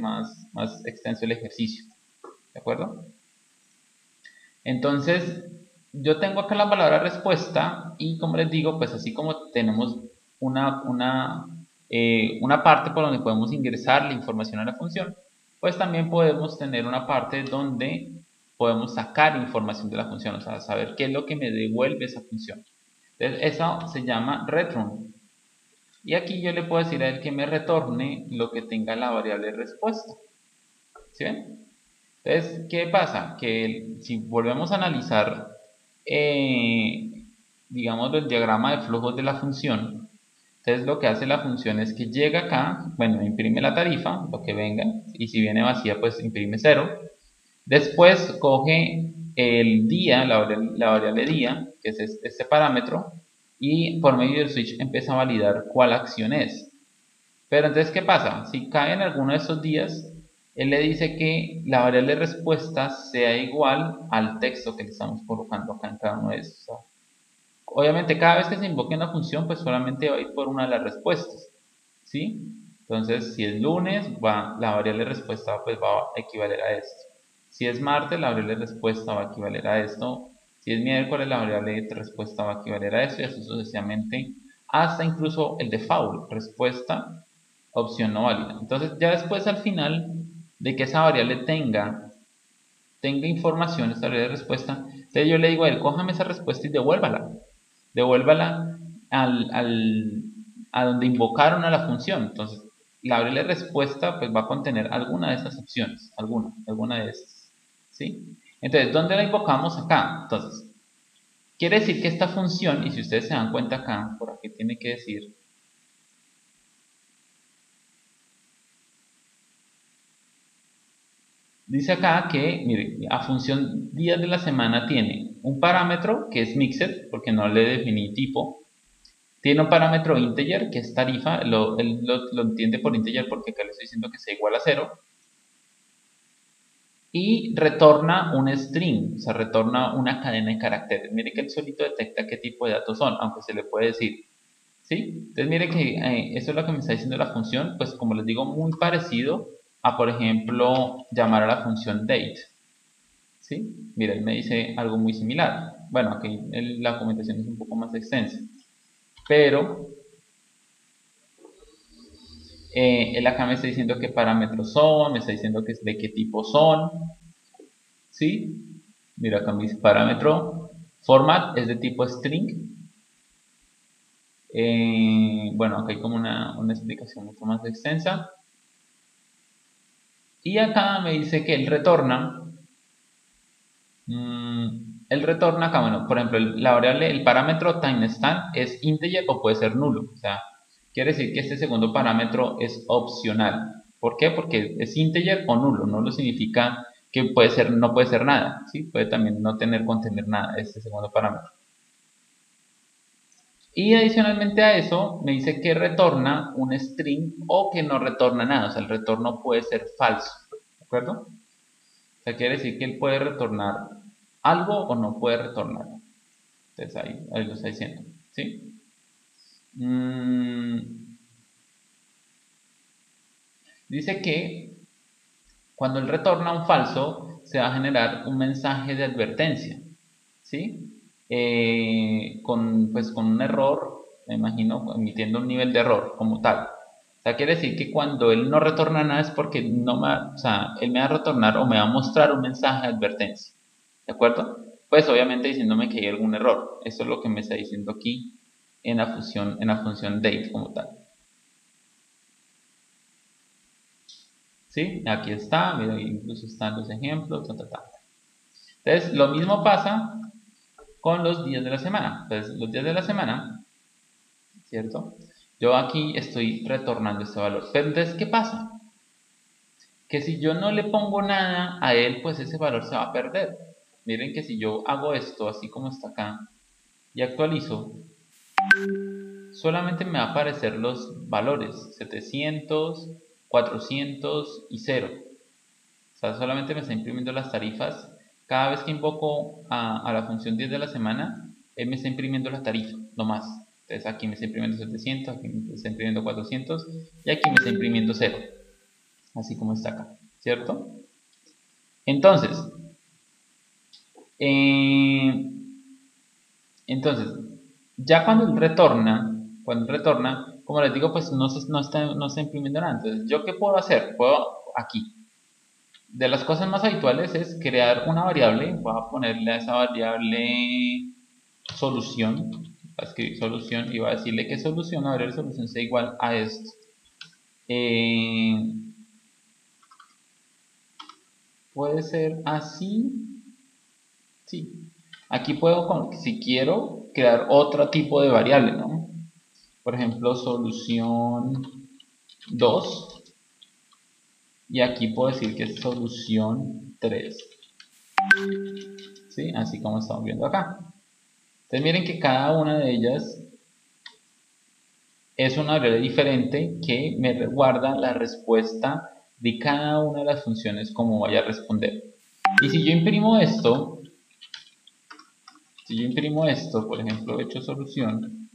extenso el ejercicio, ¿de acuerdo? Entonces, yo tengo acá la palabra respuesta, y como les digo, pues así como tenemos una parte por donde podemos ingresar la información a la función, pues también podemos tener una parte donde podemos sacar información de la función, o sea, saber qué es lo que me devuelve esa función. Entonces, eso se llama return. Y aquí yo le puedo decir a él que me retorne lo que tenga la variable respuesta. ¿Sí ven? Entonces, ¿qué pasa? Que si volvemos a analizar, digamos, el diagrama de flujos de la función, entonces lo que hace la función es que llega acá, bueno, imprime la tarifa, lo que venga, y si viene vacía, pues imprime 0. Después coge el día, la variable día, que es este parámetro, y por medio del switch empieza a validar cuál acción es. Pero entonces, ¿qué pasa? Si cae en alguno de esos días, él le dice que la variable respuesta sea igual al texto que le estamos colocando acá en cada uno de esos. Obviamente, cada vez que se invoque una función, pues solamente va a ir por una de las respuestas, ¿sí? Entonces, si es lunes, la variable respuesta pues va a equivaler a esto. Si es martes, la variable respuesta va a equivaler a esto. Si es miércoles, la variable respuesta va a equivaler a esto, y así sucesivamente, hasta incluso el default, respuesta, opción no válida. Entonces, ya después, al final de que esa variable tenga información, esta variable de respuesta, entonces yo le digo a él, cójame esa respuesta y devuélvala a donde invocaron a la función. Entonces, la variable respuesta pues va a contener alguna de esas opciones, alguna de esas, ¿sí? Entonces, ¿dónde la invocamos? Acá. Entonces, quiere decir que esta función, y si ustedes se dan cuenta acá, por aquí tiene que decir, dice acá que, mire, a función días de la semana tiene un parámetro que es mixed, porque no le definí tipo. Tiene un parámetro integer, que es tarifa, él lo entiende por integer porque acá le estoy diciendo que sea igual a 0. Y retorna un string, o sea, retorna una cadena de caracteres. Mire que él solito detecta qué tipo de datos son, aunque se le puede decir, ¿sí? Entonces mire que eso es lo que me está diciendo la función, pues como les digo, muy parecido a, por ejemplo, llamar a la función date, ¿sí? Mira, él me dice algo muy similar. Bueno, aquí la documentación es un poco más extensa, pero él acá me está diciendo qué parámetros son, me está diciendo que de qué tipo son, ¿sí? Mira, acá me dice parámetro format es de tipo string. Bueno, acá hay como una explicación mucho más extensa. Y acá me dice que él retorna. Él retorna acá, bueno, por ejemplo, la variable, el parámetro timestamp es integer o puede ser nulo. O sea, quiere decir que este segundo parámetro es opcional. ¿Por qué? Porque es integer o nulo. Nulo significa que puede ser, no puede ser nada, ¿sí? Puede también no contener nada este segundo parámetro. Y adicionalmente a eso, me dice que retorna un string o que no retorna nada. O sea, el retorno puede ser falso. ¿De acuerdo? O sea, quiere decir que él puede retornar algo o no puede retornar. Entonces ahí lo está diciendo. ¿Sí? Dice que cuando él retorna un falso, se va a generar un mensaje de advertencia. ¿Sí? Pues, con un error, me imagino, emitiendo un nivel de error como tal. O sea, quiere decir que cuando él no retorna nada es porque no me, o sea, él me va a retornar o me va a mostrar un mensaje de advertencia. ¿De acuerdo? Pues obviamente diciéndome que hay algún error. Eso es lo que me está diciendo aquí en la función date como tal. ¿Sí? Aquí está, mira, incluso están los ejemplos, Entonces, lo mismo pasa con los días de la semana. Entonces, los días de la semana, ¿cierto? Yo aquí estoy retornando este valor. Pero entonces, ¿qué pasa? Que si yo no le pongo nada a él, pues ese valor se va a perder. Miren que si yo hago esto, así como está acá, y actualizo, solamente me va a aparecer los valores 700, 400 y 0. O sea, solamente me está imprimiendo las tarifas. Cada vez que invoco a la función 10 de la semana, él me está imprimiendo la tarifa, no más. Entonces aquí me está imprimiendo 700, aquí me está imprimiendo 400 y aquí me está imprimiendo 0. Así como está acá, ¿cierto? Entonces, eh, ya cuando él retorna, como les digo, pues no está imprimiendo nada. Entonces, ¿yo qué puedo hacer? Puedo aquí. De las cosas más habituales es crear una variable. Voy a ponerle a esa variable solución. Voy a escribir solución y voy a decirle que solución, la variable solución sea igual a esto. Puede ser así. Sí. Aquí puedo, si quiero, crear otro tipo de variable, ¿no? Por ejemplo, solución 2. Y aquí puedo decir que es solución 3. ¿Sí? Así como estamos viendo acá. Entonces miren que cada una de ellas es una variable diferente que me guarda la respuesta de cada una de las funciones como vaya a responder. Y si yo imprimo esto, por ejemplo, he hecho solución,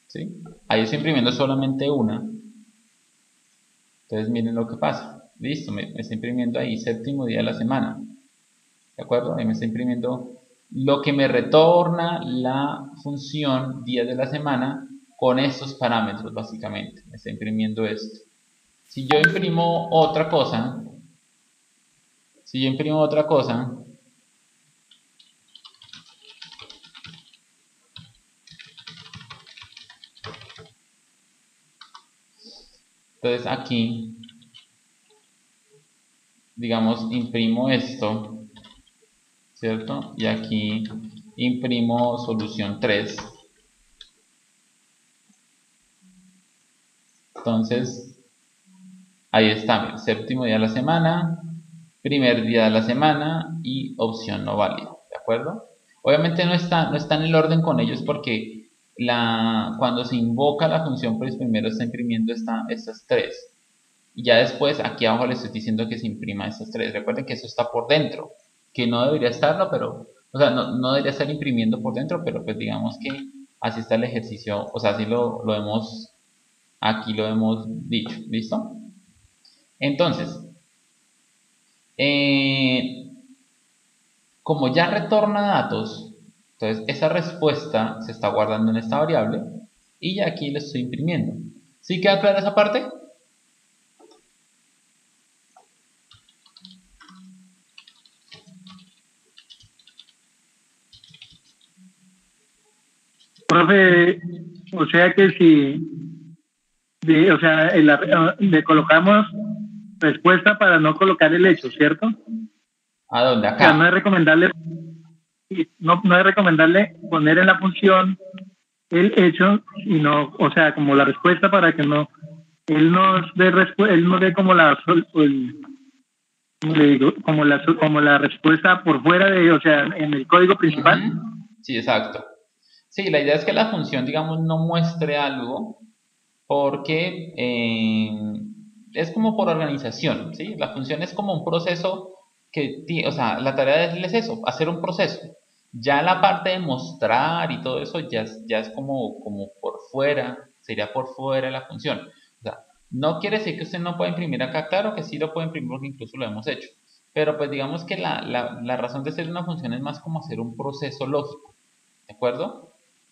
¿sí? Ahí estoy imprimiendo solamente una. Entonces miren lo que pasa. Listo, me está imprimiendo ahí séptimo día de la semana. ¿De acuerdo? Ahí me está imprimiendo lo que me retorna la función días de la semana con estos parámetros básicamente. Me está imprimiendo esto. Si yo imprimo otra cosa, entonces aquí, digamos, imprimo esto, ¿cierto? Y aquí imprimo solución 3. Entonces, ahí está, séptimo día de la semana, primer día de la semana y opción no válida, ¿de acuerdo? Obviamente no está en el orden con ellos porque cuando se invoca la función, pues primero está imprimiendo estas 3. Y ya después aquí abajo les estoy diciendo que se imprima estas 3. Recuerden que eso está por dentro, que no debería estarlo, pero, o sea, no debería estar imprimiendo por dentro, pero pues digamos que así está el ejercicio, o sea, así aquí lo hemos dicho, ¿listo? Entonces, Como ya retorna datos, entonces esa respuesta se está guardando en esta variable y ya aquí le estoy imprimiendo. ¿Sí queda clara esa parte? Profe, o sea que si, o sea, le colocamos respuesta para no colocar el hecho, ¿cierto? ¿A dónde? O sea, no es Acá. recomendable, no es recomendable poner en la función el hecho, sino, o sea, como la respuesta para que no, él nos dé como ¿cómo le digo? Como la respuesta por fuera de, o sea, en el código principal. Ujú. Sí, exacto. Sí, la idea es que la función, digamos, no muestre algo porque es como por organización, ¿sí? La función es como un proceso o sea, la tarea de él es eso, hacer un proceso. Ya la parte de mostrar y todo eso ya es como por fuera, sería por fuera de la función. O sea, no quiere decir que usted no pueda imprimir acá, claro que sí lo puede imprimir porque incluso lo hemos hecho. Pero pues digamos que la razón de ser una función es más como hacer un proceso lógico, ¿de acuerdo?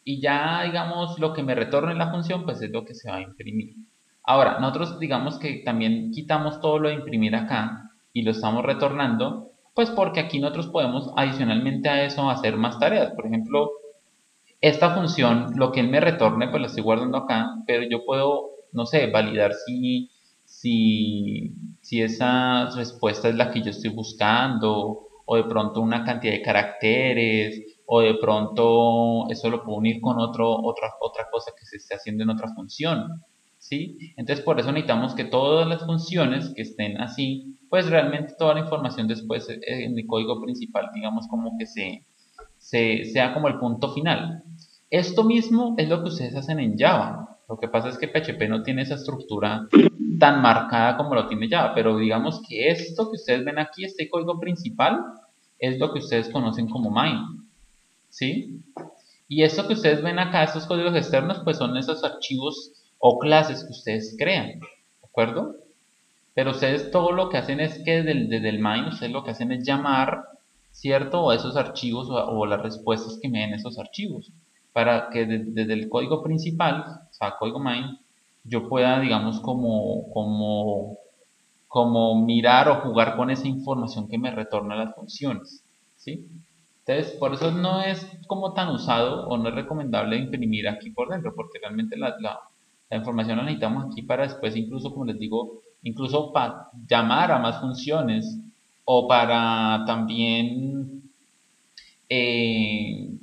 Y ya, digamos, lo que me retorne la función, pues es lo que se va a imprimir. Ahora, nosotros digamos que también quitamos todo lo de imprimir acá y lo estamos retornando, pues porque aquí nosotros podemos adicionalmente a eso hacer más tareas. Por ejemplo, esta función, lo que él me retorne, pues lo estoy guardando acá, pero yo puedo, no sé, validar si, si esa respuesta es la que yo estoy buscando, o de pronto una cantidad de caracteres, o de pronto eso lo puedo unir con otra cosa que se esté haciendo en otra función, ¿sí? Entonces por eso necesitamos que todas las funciones que estén así, pues realmente toda la información después en el código principal, digamos como que sea como el punto final. Esto mismo es lo que ustedes hacen en Java. Lo que pasa es que PHP no tiene esa estructura tan marcada como lo tiene Java, pero digamos que esto que ustedes ven aquí, este código principal, es lo que ustedes conocen como main, ¿sí? Y esto que ustedes ven acá, estos códigos externos, pues son esos archivos o clases que ustedes crean, ¿de acuerdo? Pero ustedes todo lo que hacen es que desde el main, ustedes lo que hacen es llamar, ¿cierto? O esos archivos o las respuestas que me den esos archivos. Para que desde el código principal, o sea, código main, yo pueda, digamos, como mirar o jugar con esa información que me retorna las funciones, ¿sí? Entonces, por eso no es como tan usado o no es recomendable imprimir aquí por dentro, porque realmente la información la necesitamos aquí para después, incluso como les digo, incluso para llamar a más funciones o para también,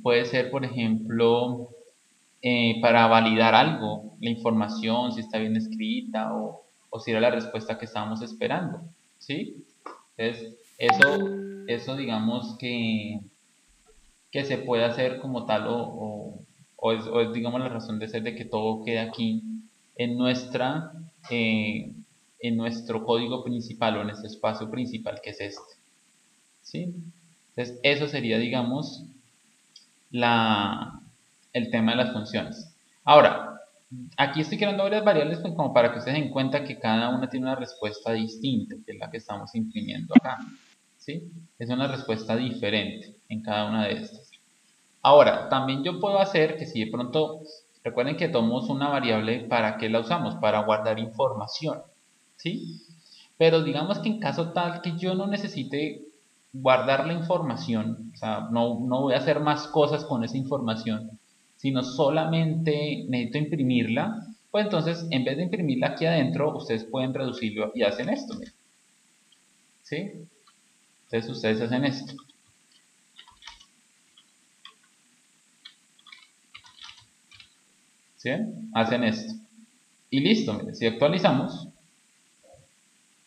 puede ser, por ejemplo, para validar algo, la información, si está bien escrita o si era la respuesta que estábamos esperando, ¿sí? Entonces, eso digamos que se puede hacer como tal o es, digamos la razón de ser de que todo quede aquí en eh, en nuestro código principal o en este espacio principal que es este, ¿sí? Entonces eso sería digamos la, el tema de las funciones. Ahora, aquí estoy creando varias variables pues, como para que ustedes den cuenta que cada una tiene una respuesta distinta, que es la que estamos imprimiendo acá, ¿sí? Es una respuesta diferente en cada una de estas. Ahora, también yo puedo hacer que si de pronto, recuerden que tomamos una variable, ¿para qué la usamos? Para guardar información, ¿sí? Pero digamos que en caso tal que yo no necesite guardar la información, o sea, no voy a hacer más cosas con esa información, sino solamente necesito imprimirla, pues entonces en vez de imprimirla aquí adentro, ustedes pueden reducirlo y hacen esto, miren, ¿sí? Entonces ustedes hacen esto, ¿sí? Hacen esto. Y listo, miren, si actualizamos,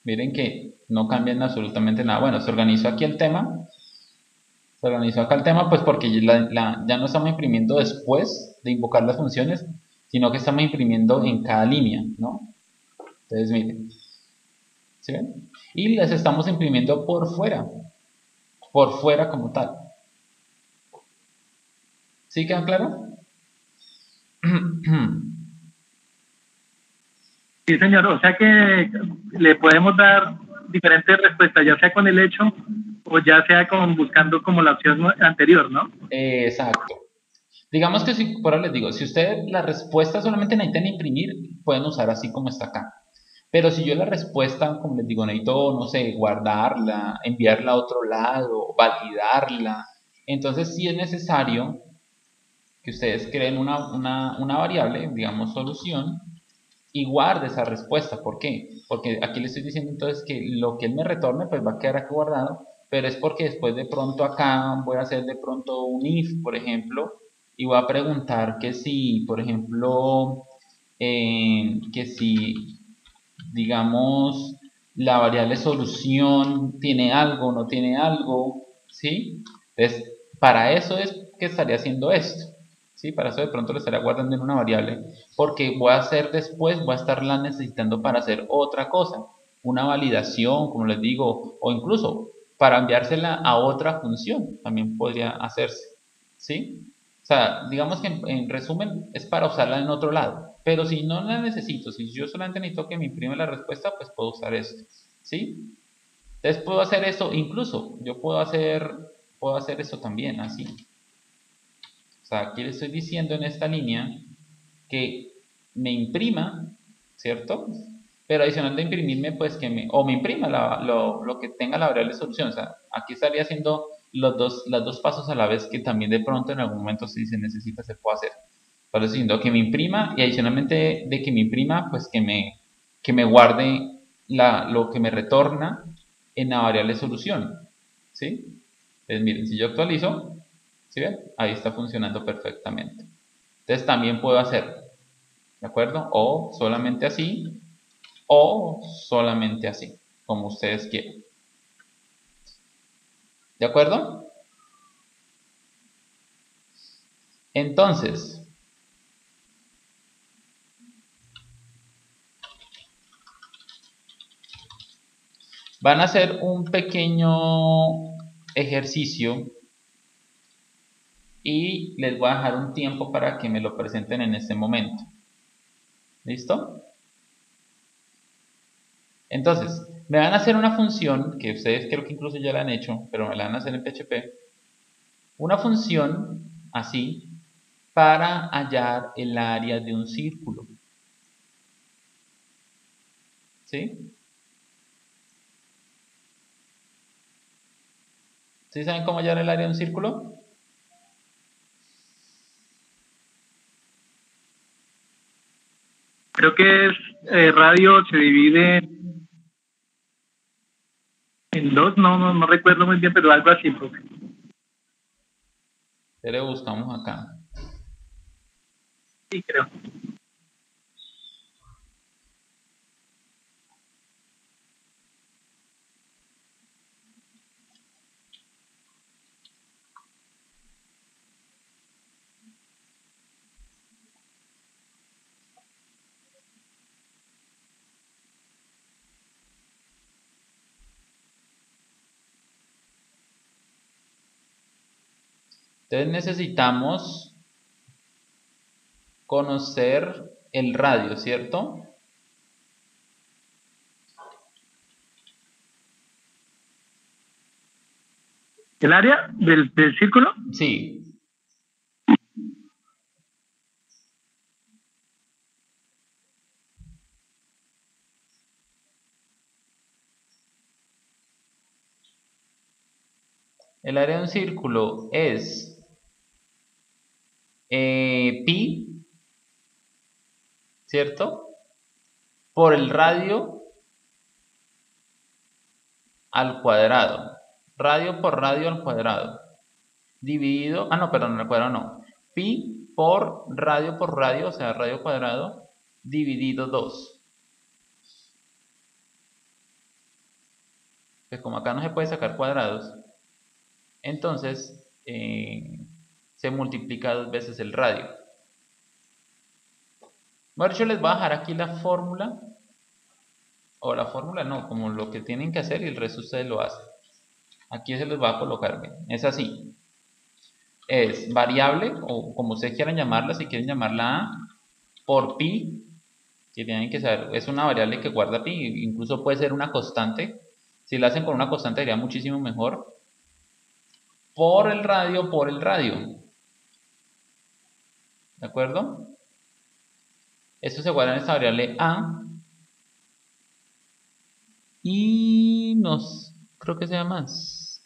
miren que no cambian absolutamente nada. Bueno, se organizó aquí el tema. Se organizó acá el tema, pues porque ya no estamos imprimiendo después de invocar las funciones, sino que estamos imprimiendo en cada línea, ¿no? Entonces, miren, ¿sí ven? Y las estamos imprimiendo por fuera como tal. ¿Sí queda claro? Sí, señor. O sea que le podemos dar diferentes respuestas, ya sea con el hecho o ya sea como buscando como la opción anterior, ¿no? Exacto. Digamos que si, por ahora les digo, si ustedes la respuesta solamente necesitan imprimir, pueden usar así como está acá. Pero si yo la respuesta, como les digo, necesito, no sé, guardarla, enviarla a otro lado, validarla, entonces sí es necesario que ustedes creen una variable, digamos solución, y guarde esa respuesta. ¿Por qué? Porque aquí le estoy diciendo entonces que lo que él me retorne pues va a quedar aquí guardado, pero es porque después de pronto acá voy a hacer de pronto un if, por ejemplo, y voy a preguntar que si, por ejemplo, que si, digamos, la variable solución tiene algo o no tiene algo, ¿sí? Entonces, para eso es que estaría haciendo esto. ¿Sí? Para eso de pronto lo estaría guardando en una variable, porque voy a hacer después, voy a estarla necesitando para hacer otra cosa, una validación, como les digo, o incluso para enviársela a otra función, también podría hacerse, ¿sí? O sea, digamos que en resumen es para usarla en otro lado, pero si no la necesito, si yo solamente necesito que me imprime la respuesta, pues puedo usar esto, ¿sí? Entonces puedo hacer eso, incluso yo puedo hacer eso también, así. O sea, aquí le estoy diciendo en esta línea que me imprima, ¿cierto? Pero adicional de imprimirme, pues que o me imprima lo que tenga la variable solución. O sea, aquí estaría haciendo los dos pasos a la vez que también de pronto en algún momento si se necesita se puede hacer. Por eso diciendo que me imprima y adicionalmente de que me imprima, pues que me guarde lo que me retorna en la variable solución. ¿Sí? Entonces miren, si yo actualizo, ¿sí ven? Ahí está funcionando perfectamente. Entonces también puedo hacer, ¿de acuerdo? O solamente así, o solamente así, como ustedes quieran. ¿De acuerdo? Entonces, van a hacer un pequeño ejercicio y les voy a dejar un tiempo para que me lo presenten en este momento. ¿Listo? Entonces, me van a hacer una función que ustedes creo que incluso ya la han hecho, pero me la van a hacer en PHP. Una función así para hallar el área de un círculo. ¿Sí? ¿Sí saben cómo hallar el área de un círculo? Creo que es radio se divide en dos, no recuerdo muy bien, pero algo así, profe. Ya le buscamos acá. Sí, creo. Entonces necesitamos conocer el radio, ¿cierto? ¿El área del círculo? Sí. El área de un círculo es pi, ¿cierto? Por el radio al cuadrado. Radio por radio al cuadrado. Dividido, no, perdón, al cuadrado no. Pi por radio, o sea, radio cuadrado, dividido 2. Pues como acá no se puede sacar cuadrados, entonces se multiplica 2 veces el radio. Bueno, yo les voy a dejar aquí la fórmula, o la fórmula no, como lo que tienen que hacer y el resto ustedes lo hacen. Aquí se les va a colocar, bien, es así. Es variable, o como ustedes quieran llamarla, si quieren llamarla A, por pi, que tienen que saber, es una variable que guarda pi, incluso puede ser una constante. Si la hacen por una constante sería muchísimo mejor, por el radio, ¿de acuerdo? Esto se guarda en esta variable a y creo que sea más.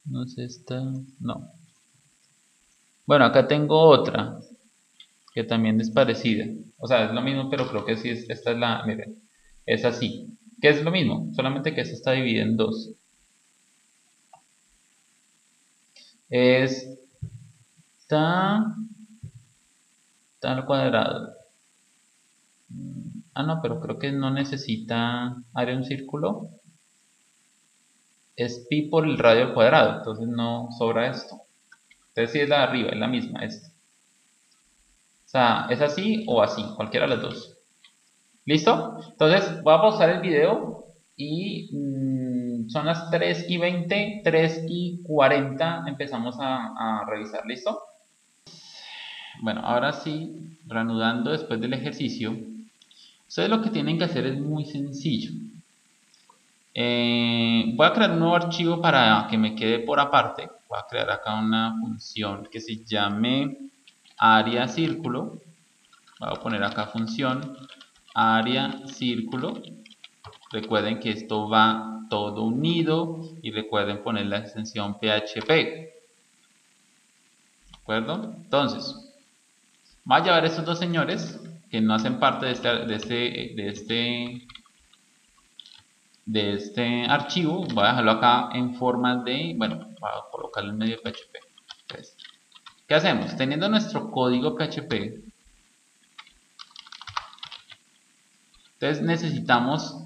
No sé, esta, no. Bueno, acá tengo otra que también es parecida. O sea, es lo mismo, pero creo que sí, esta es la, miren, es así. Que es lo mismo, solamente que esta está dividida en dos. Es tan al cuadrado. Ah, no, pero creo que no necesita área de un círculo. Es pi por el radio al cuadrado, entonces no sobra esto. Entonces sí es la de arriba, es la misma esta. O sea, es así o así, cualquiera de las dos. ¿Listo? Entonces voy a pausar el video y son las 3:20, 3:40 empezamos a revisar. ¿Listo? Bueno, ahora sí, reanudando después del ejercicio, ustedes lo que tienen que hacer es muy sencillo. Voy a crear un nuevo archivo para que me quede por aparte. Voy a crear acá una función que se llame área círculo. Voy a poner acá función área círculo. Recuerden que esto va todo unido y recuerden poner la extensión PHP. ¿De acuerdo? Entonces, voy a llevar a estos dos señores que no hacen parte de este archivo. Voy a dejarlo acá en forma de, bueno, voy a colocarlo en medio PHP. Entonces, ¿qué hacemos? Teniendo nuestro código PHP, entonces necesitamos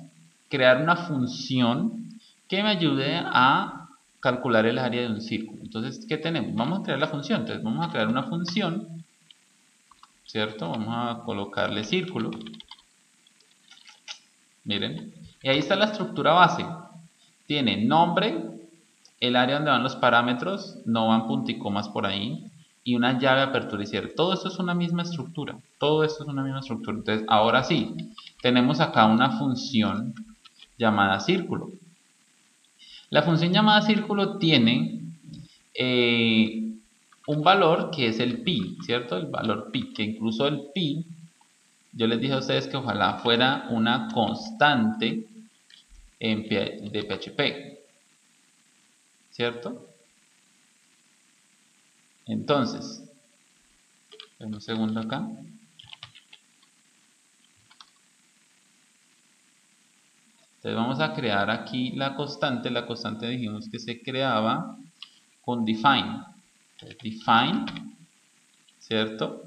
crear una función que me ayude a calcular el área de un círculo. Entonces, ¿qué tenemos? Vamos a crear la función. Entonces, vamos a crear una función, ¿cierto? Vamos a colocarle círculo. Miren. Y ahí está la estructura base. Tiene nombre, el área donde van los parámetros, no van punticomas por ahí, y una llave, apertura y cierre. Todo esto es una misma estructura. Todo esto es una misma estructura. Entonces, ahora sí, tenemos acá una función llamada círculo. La función llamada círculo tiene un valor que es el pi, ¿cierto? El valor pi, que incluso el pi, yo les dije a ustedes que ojalá fuera una constante de PHP, ¿cierto? Entonces, un segundo acá. Entonces vamos a crear aquí la constante. La constante dijimos que se creaba con define. Entonces, define, ¿cierto?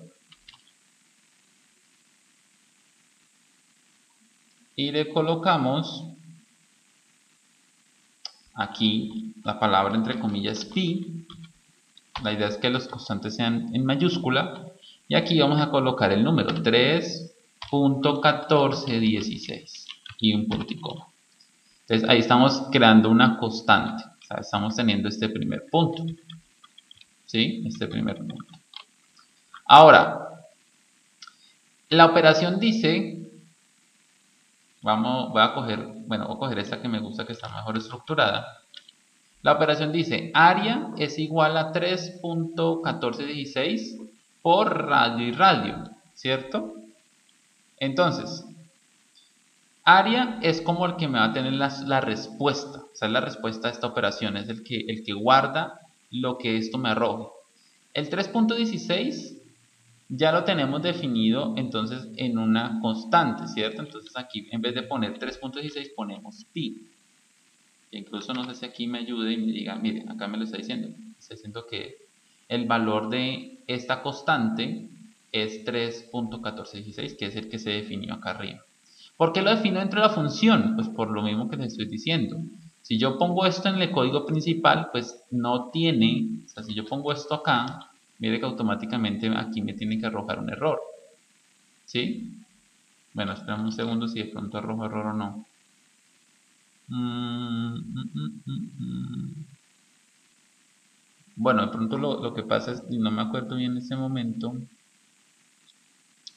Y le colocamos aquí la palabra entre comillas pi. La idea es que los constantes sean en mayúscula. Y aquí vamos a colocar el número 3.1416 y un punto y coma. Entonces ahí estamos creando una constante. O sea, estamos teniendo este primer punto. ¿Sí? Este primer punto. Ahora, la operación dice, voy a coger esta que me gusta, que está mejor estructurada. La operación dice, área es igual a 3.1416 por radio y radio, ¿cierto? Entonces, área es como el que me va a tener la respuesta, o sea, la respuesta a esta operación, es el que guarda lo que esto me arroje. El 3.16 ya lo tenemos definido entonces en una constante, ¿cierto? Entonces aquí en vez de poner 3.16 ponemos pi. Incluso no sé si aquí me ayude y me diga, mire, acá me lo está diciendo que el valor de esta constante es 3.1416, que es el que se definió acá arriba. ¿Por qué lo defino dentro de la función? Pues por lo mismo que les estoy diciendo. Si yo pongo esto en el código principal, pues no tiene, o sea, si yo pongo esto acá, mire que automáticamente aquí me tiene que arrojar un error. ¿Sí? Bueno, esperamos un segundo si de pronto arroja error o no. Bueno, de pronto lo que pasa es, y no me acuerdo bien en ese momento,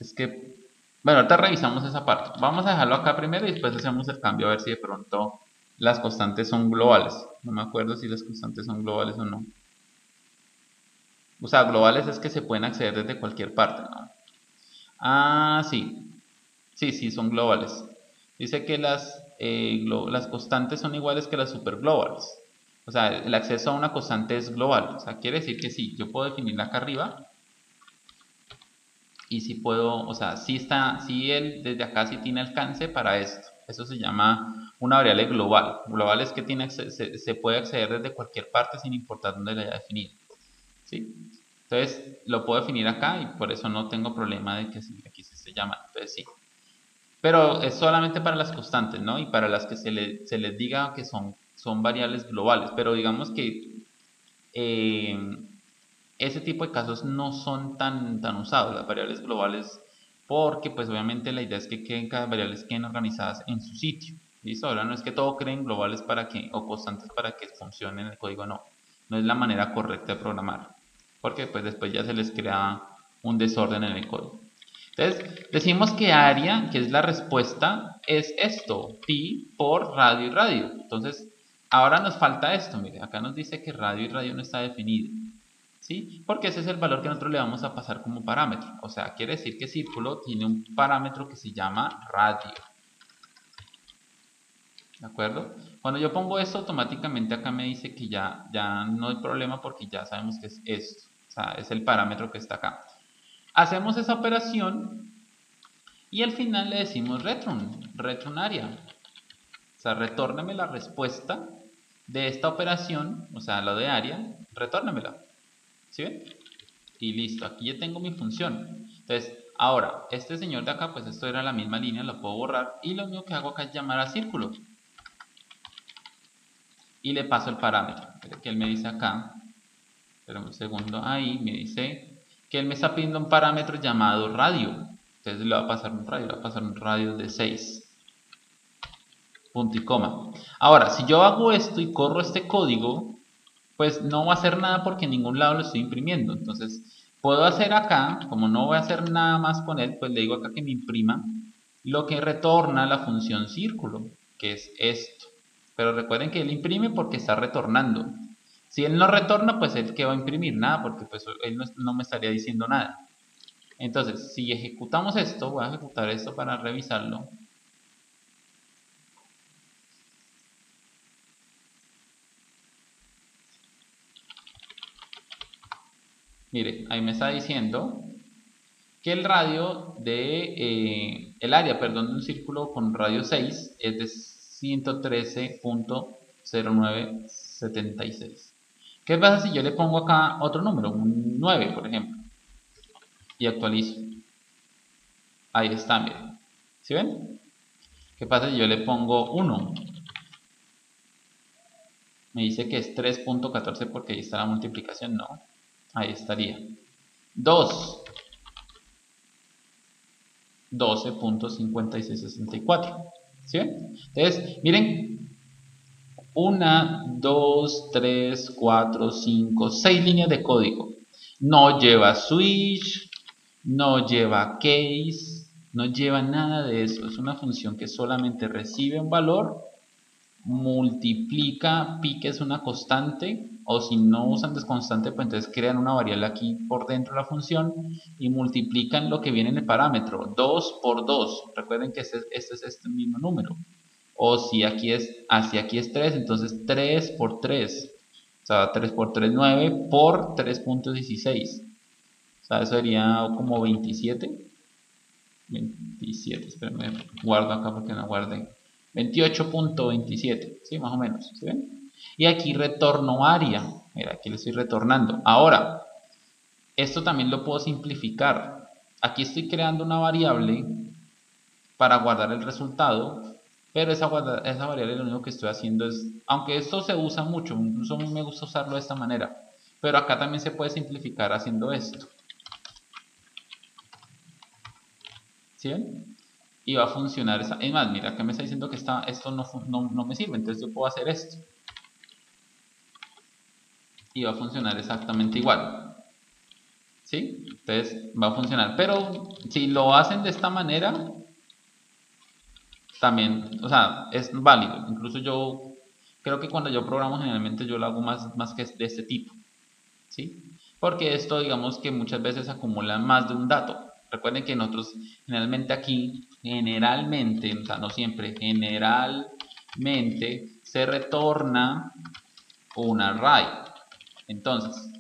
Es que, bueno, ahorita revisamos esa parte. Vamos a dejarlo acá primero y después hacemos el cambio a ver si de pronto las constantes son globales. No me acuerdo si las constantes son globales o no. O sea, globales es que se pueden acceder desde cualquier parte, ¿no? Ah, sí. Sí, son globales. Dice que las constantes son iguales que las superglobales. O sea, el acceso a una constante es global. O sea, quiere decir que sí, yo puedo definirla acá arriba. Y si puedo, o sea, si él desde acá sí tiene alcance para esto. Eso se llama una variable global. Global es que se puede acceder desde cualquier parte sin importar dónde la haya definido. ¿Sí? Entonces lo puedo definir acá y por eso no tengo problema de que aquí se esté llamando. Entonces sí. Pero es solamente para las constantes, ¿no? Y para las que se les diga que son variables globales. Pero digamos que ese tipo de casos no son tan usados, las variables globales, porque pues obviamente la idea es que cada variables queden organizadas en su sitio. ¿Listo? Ahora no es que todo creen globales o constantes para que funcione en el código, no. No es la manera correcta de programar. Porque pues después ya se les crea un desorden en el código. Entonces, decimos que área, que es la respuesta, es esto, pi por radio y radio. Entonces, ahora nos falta esto, mire, acá nos dice que radio y radio no está definido. ¿Sí? Porque ese es el valor que nosotros le vamos a pasar como parámetro. O sea, quiere decir que círculo tiene un parámetro que se llama radio. ¿De acuerdo? Cuando yo pongo esto, automáticamente acá me dice que ya no hay problema porque ya sabemos que es esto. O sea, es el parámetro que está acá. Hacemos esa operación y al final le decimos return área. O sea, retórname la respuesta de esta operación, o sea, lo de área, retórnamela. ¿Sí ven? Y listo, aquí ya tengo mi función. Entonces, ahora, este señor de acá, pues esto era la misma línea, lo puedo borrar. Y lo único que hago acá es llamar a círculo. Y le paso el parámetro. Que él me dice acá, espera un segundo, ahí me dice que él me está pidiendo un parámetro llamado radio. Entonces le va a pasar un radio, le va a pasar un radio de 6. Punto y coma. Ahora, si yo hago esto y corro este código, pues no va a hacer nada porque en ningún lado lo estoy imprimiendo. Entonces, puedo hacer acá, como no voy a hacer nada más con él, pues le digo acá que me imprima lo que retorna la función círculo, que es esto. Pero recuerden que él imprime porque está retornando. Si él no retorna, pues él que va a imprimir nada, porque pues él no me estaría diciendo nada. Entonces, si ejecutamos esto, voy a ejecutar esto para revisarlo. Mire, ahí me está diciendo que el radio el área, perdón, de un círculo con radio 6 es de 113.0976. ¿Qué pasa si yo le pongo acá otro número, un 9, por ejemplo? Y actualizo. Ahí está, miren. ¿Sí ven? ¿Qué pasa si yo le pongo 1? Me dice que es 3.14 porque ahí está la multiplicación, no. Ahí estaría. 2. 12.5664. ¿Sí ven? Entonces, miren, 1, 2, 3, 4, 5, 6 líneas de código. No lleva switch, no lleva case, no lleva nada de eso. Es una función que solamente recibe un valor, multiplica, pi que es una constante, o si no usan constante, pues entonces crean una variable aquí por dentro de la función y multiplican lo que viene en el parámetro, 2 por 2. Recuerden que este es este mismo número. O si aquí es 3, entonces 3 por 3. O sea, 3 por 3, 9 por 3.16. O sea, eso sería como 27. 27, espérenme, guardo acá porque no guardé. 28.27, ¿sí? Más o menos, ¿sí ven? Y aquí retorno área. Mira, aquí le estoy retornando. Ahora, esto también lo puedo simplificar. Aquí estoy creando una variable para guardar el resultado, pero esa variable lo único que estoy haciendo es, aunque esto se usa mucho, incluso a mí me gusta usarlo de esta manera, pero acá también se puede simplificar haciendo esto. ¿Sí ven? Y va a funcionar esa. Es más, mira, acá me está diciendo que esto no me sirve, entonces yo puedo hacer esto. Y va a funcionar exactamente igual. ¿Sí? Entonces va a funcionar. Pero si lo hacen de esta manera, también, o sea, es válido. Incluso yo creo que cuando yo programo generalmente yo lo hago más que de este tipo, ¿sí? Porque esto, digamos que muchas veces acumula más de un dato. Recuerden que nosotros generalmente aquí, o sea, no siempre, generalmente se retorna un array. Entonces,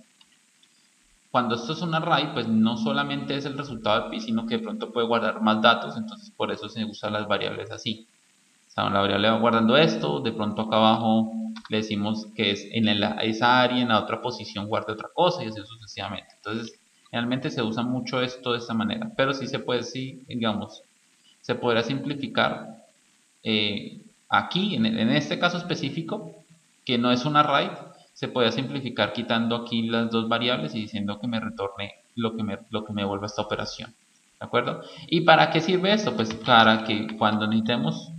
cuando esto es un array, pues no solamente es el resultado de pi, sino que de pronto puede guardar más datos, entonces por eso se usan las variables así. O sea, la variable va guardando esto, de pronto acá abajo le decimos que es en esa área, en la otra posición guarda otra cosa y así sucesivamente. Entonces, realmente se usa mucho esto de esta manera, pero sí se puede, sí, digamos, se podrá simplificar aquí, en este caso específico, que no es un array, se puede simplificar quitando aquí las dos variables y diciendo que me retorne lo que me devuelva esta operación. ¿De acuerdo? ¿Y para qué sirve esto? Pues para que cuando necesitemos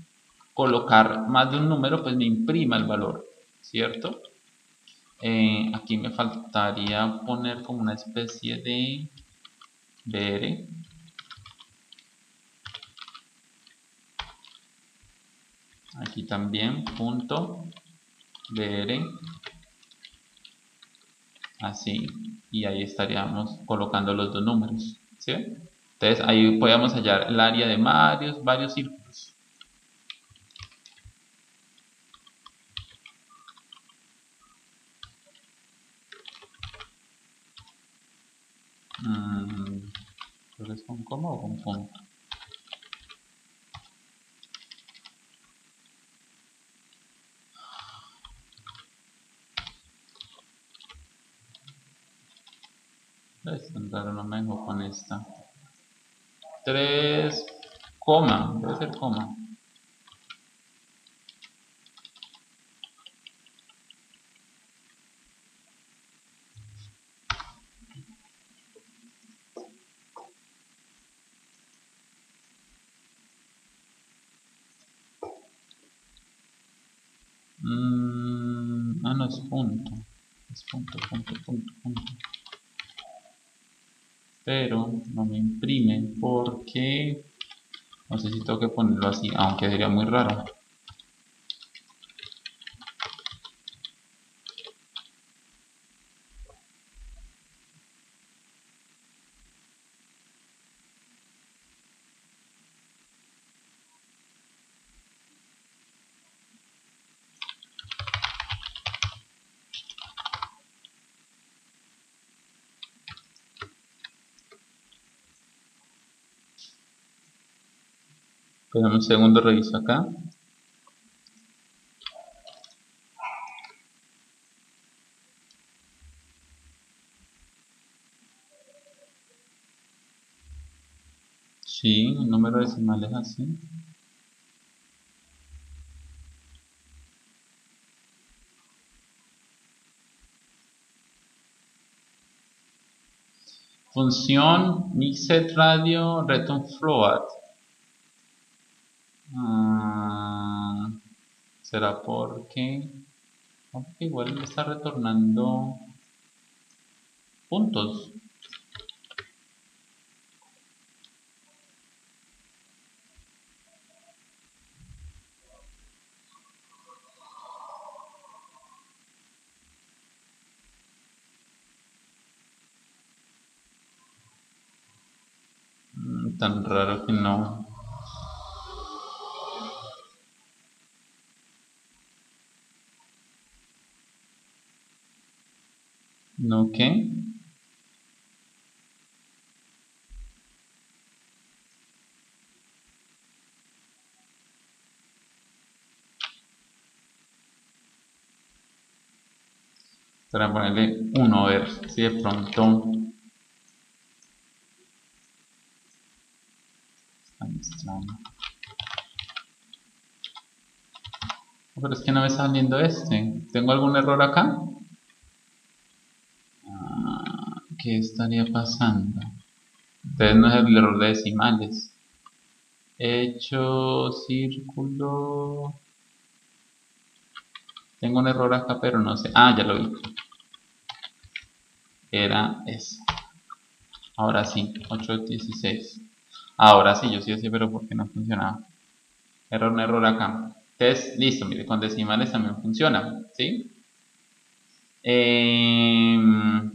colocar más de un número, pues me imprima el valor, ¿cierto? Aquí me faltaría poner como una especie de br. Aquí también punto br, así, y ahí estaríamos colocando los dos números, ¿sí? Entonces ahí podemos hallar el área de varios círculos. Creo que es con coma o con punto. Es tan raro, no me dejo con esta. 3, coma, debe ser coma. No es punto. Es punto. Pero no me imprime porque no sé si tengo que ponerlo así, aunque sería muy raro. Pero un segundo, reviso acá. Sí, el número decimal es así. Función mixed radio return float. ¿Será porque? No, porque igual está retornando puntos. Tan raro que no. ¿No qué? Para ponerle 1, a ver si de pronto está extraño. Pero es que no me está saliendo este. ¿Tengo algún error acá? ¿Qué estaría pasando? Entonces no es el error de decimales. He hecho círculo. Tengo un error acá, pero no sé. Ya lo vi. Era eso. Ahora sí, 8.16. Ahora sí, yo sí decía, pero ¿por qué no funcionaba? Un error acá. Entonces, listo, mire, con decimales también funciona, ¿sí? Entonces,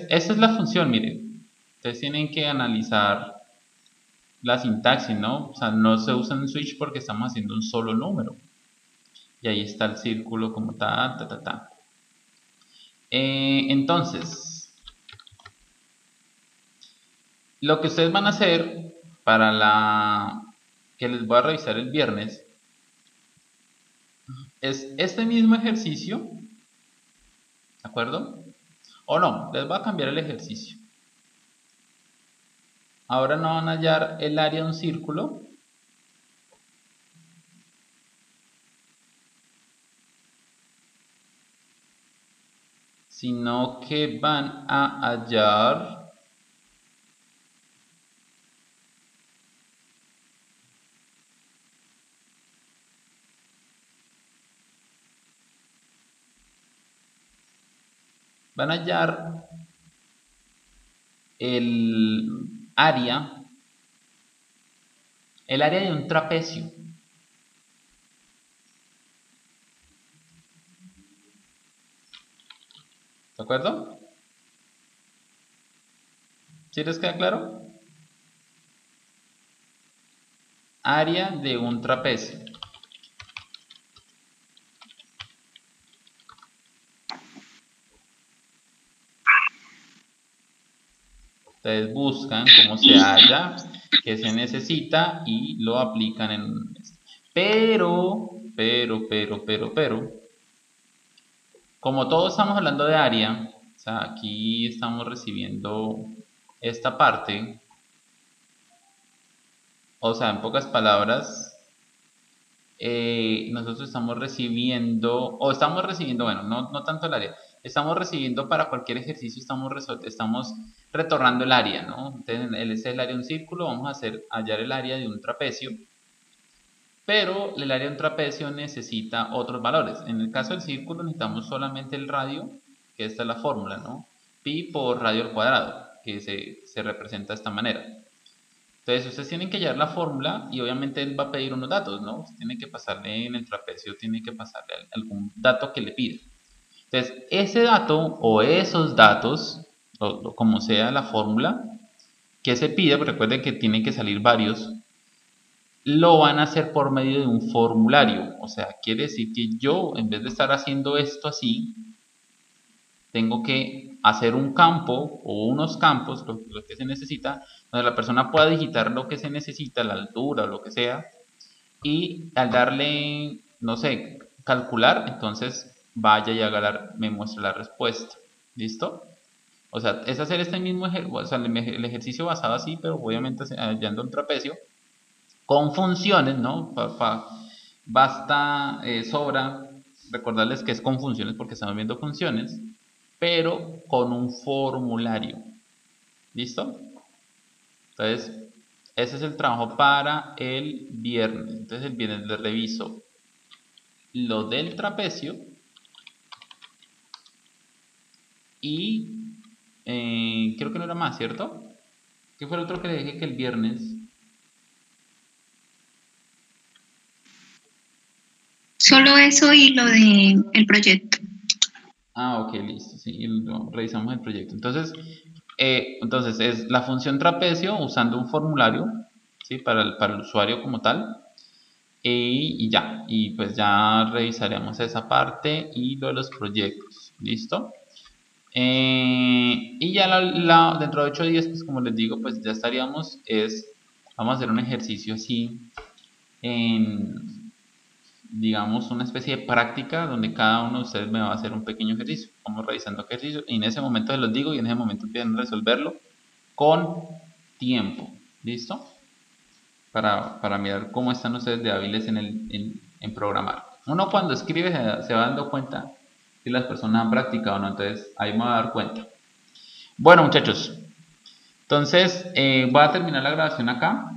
esta es la función, miren. Ustedes tienen que analizar la sintaxis, ¿no? O sea, no se usa en switch porque estamos haciendo un solo número. Y ahí está el círculo como ta. Entonces, lo que ustedes van a hacer para la que les voy a revisar el viernes es este mismo ejercicio, ¿de acuerdo? O no, les voy a cambiar el ejercicio. Ahora no van a hallar el área de un círculo, sino que van a hallar el área de un trapecio. ¿De acuerdo? ¿Sí les queda claro? Área de un trapecio. Ustedes buscan cómo se halla, qué se necesita y lo aplican en... Pero, como todos estamos hablando de área, o sea, aquí estamos recibiendo esta parte, o sea, en pocas palabras, nosotros estamos recibiendo, bueno, no tanto el área, estamos recibiendo para cualquier ejercicio, estamos retornando el área, ¿no? Entonces, ese es el área de un círculo, vamos a hallar el área de un trapecio, pero el área de un trapecio necesita otros valores. En el caso del círculo necesitamos solamente el radio, que esta es la fórmula, ¿no? Pi por radio al cuadrado, que se representa de esta manera. Entonces ustedes tienen que hallar la fórmula y obviamente él va a pedir unos datos, ¿no? Usted tiene que pasarle en el trapecio, tiene que pasarle algún dato que le pide. Entonces ese dato o esos datos, o como sea la fórmula que se pide, porque recuerden que tienen que salir varios, lo van a hacer por medio de un formulario. O sea, quiere decir que yo, en vez de estar haciendo esto así, tengo que hacer un campo o unos campos, lo que se necesita, donde la persona pueda digitar lo que se necesita, la altura o lo que sea, y al darle, no sé, calcular, entonces vaya y me muestre la respuesta. ¿Listo? O sea, es hacer este mismo el ejercicio basado así, pero obviamente hallando un trapecio, con funciones, ¿no? Basta, sobra recordarles que es con funciones porque estamos viendo funciones, pero con un formulario. ¿Listo? Entonces, ese es el trabajo para el viernes. Entonces, el viernes les reviso lo del trapecio y creo que no era más, ¿cierto? ¿Qué fue el otro que le dije que el viernes? Solo eso y lo de el proyecto. Ah, ok, listo. Sí, revisamos el proyecto. Entonces es la función trapecio usando un formulario, ¿sí? Para el usuario como tal. Y ya, y pues ya revisaremos esa parte y lo de los proyectos. ¿Listo? Y ya dentro de 8 días, pues como les digo, pues ya estaríamos, vamos a hacer un ejercicio así, digamos una especie de práctica donde cada uno de ustedes me va a hacer un pequeño ejercicio. Vamos revisando ejercicios y en ese momento se los digo y en ese momento empiezan a resolverlo con tiempo. ¿Listo? Para mirar cómo están ustedes de hábiles en programar. Uno cuando escribe se va dando cuenta si las personas han practicado o no, entonces ahí me va a dar cuenta. Bueno, muchachos, entonces voy a terminar la grabación acá.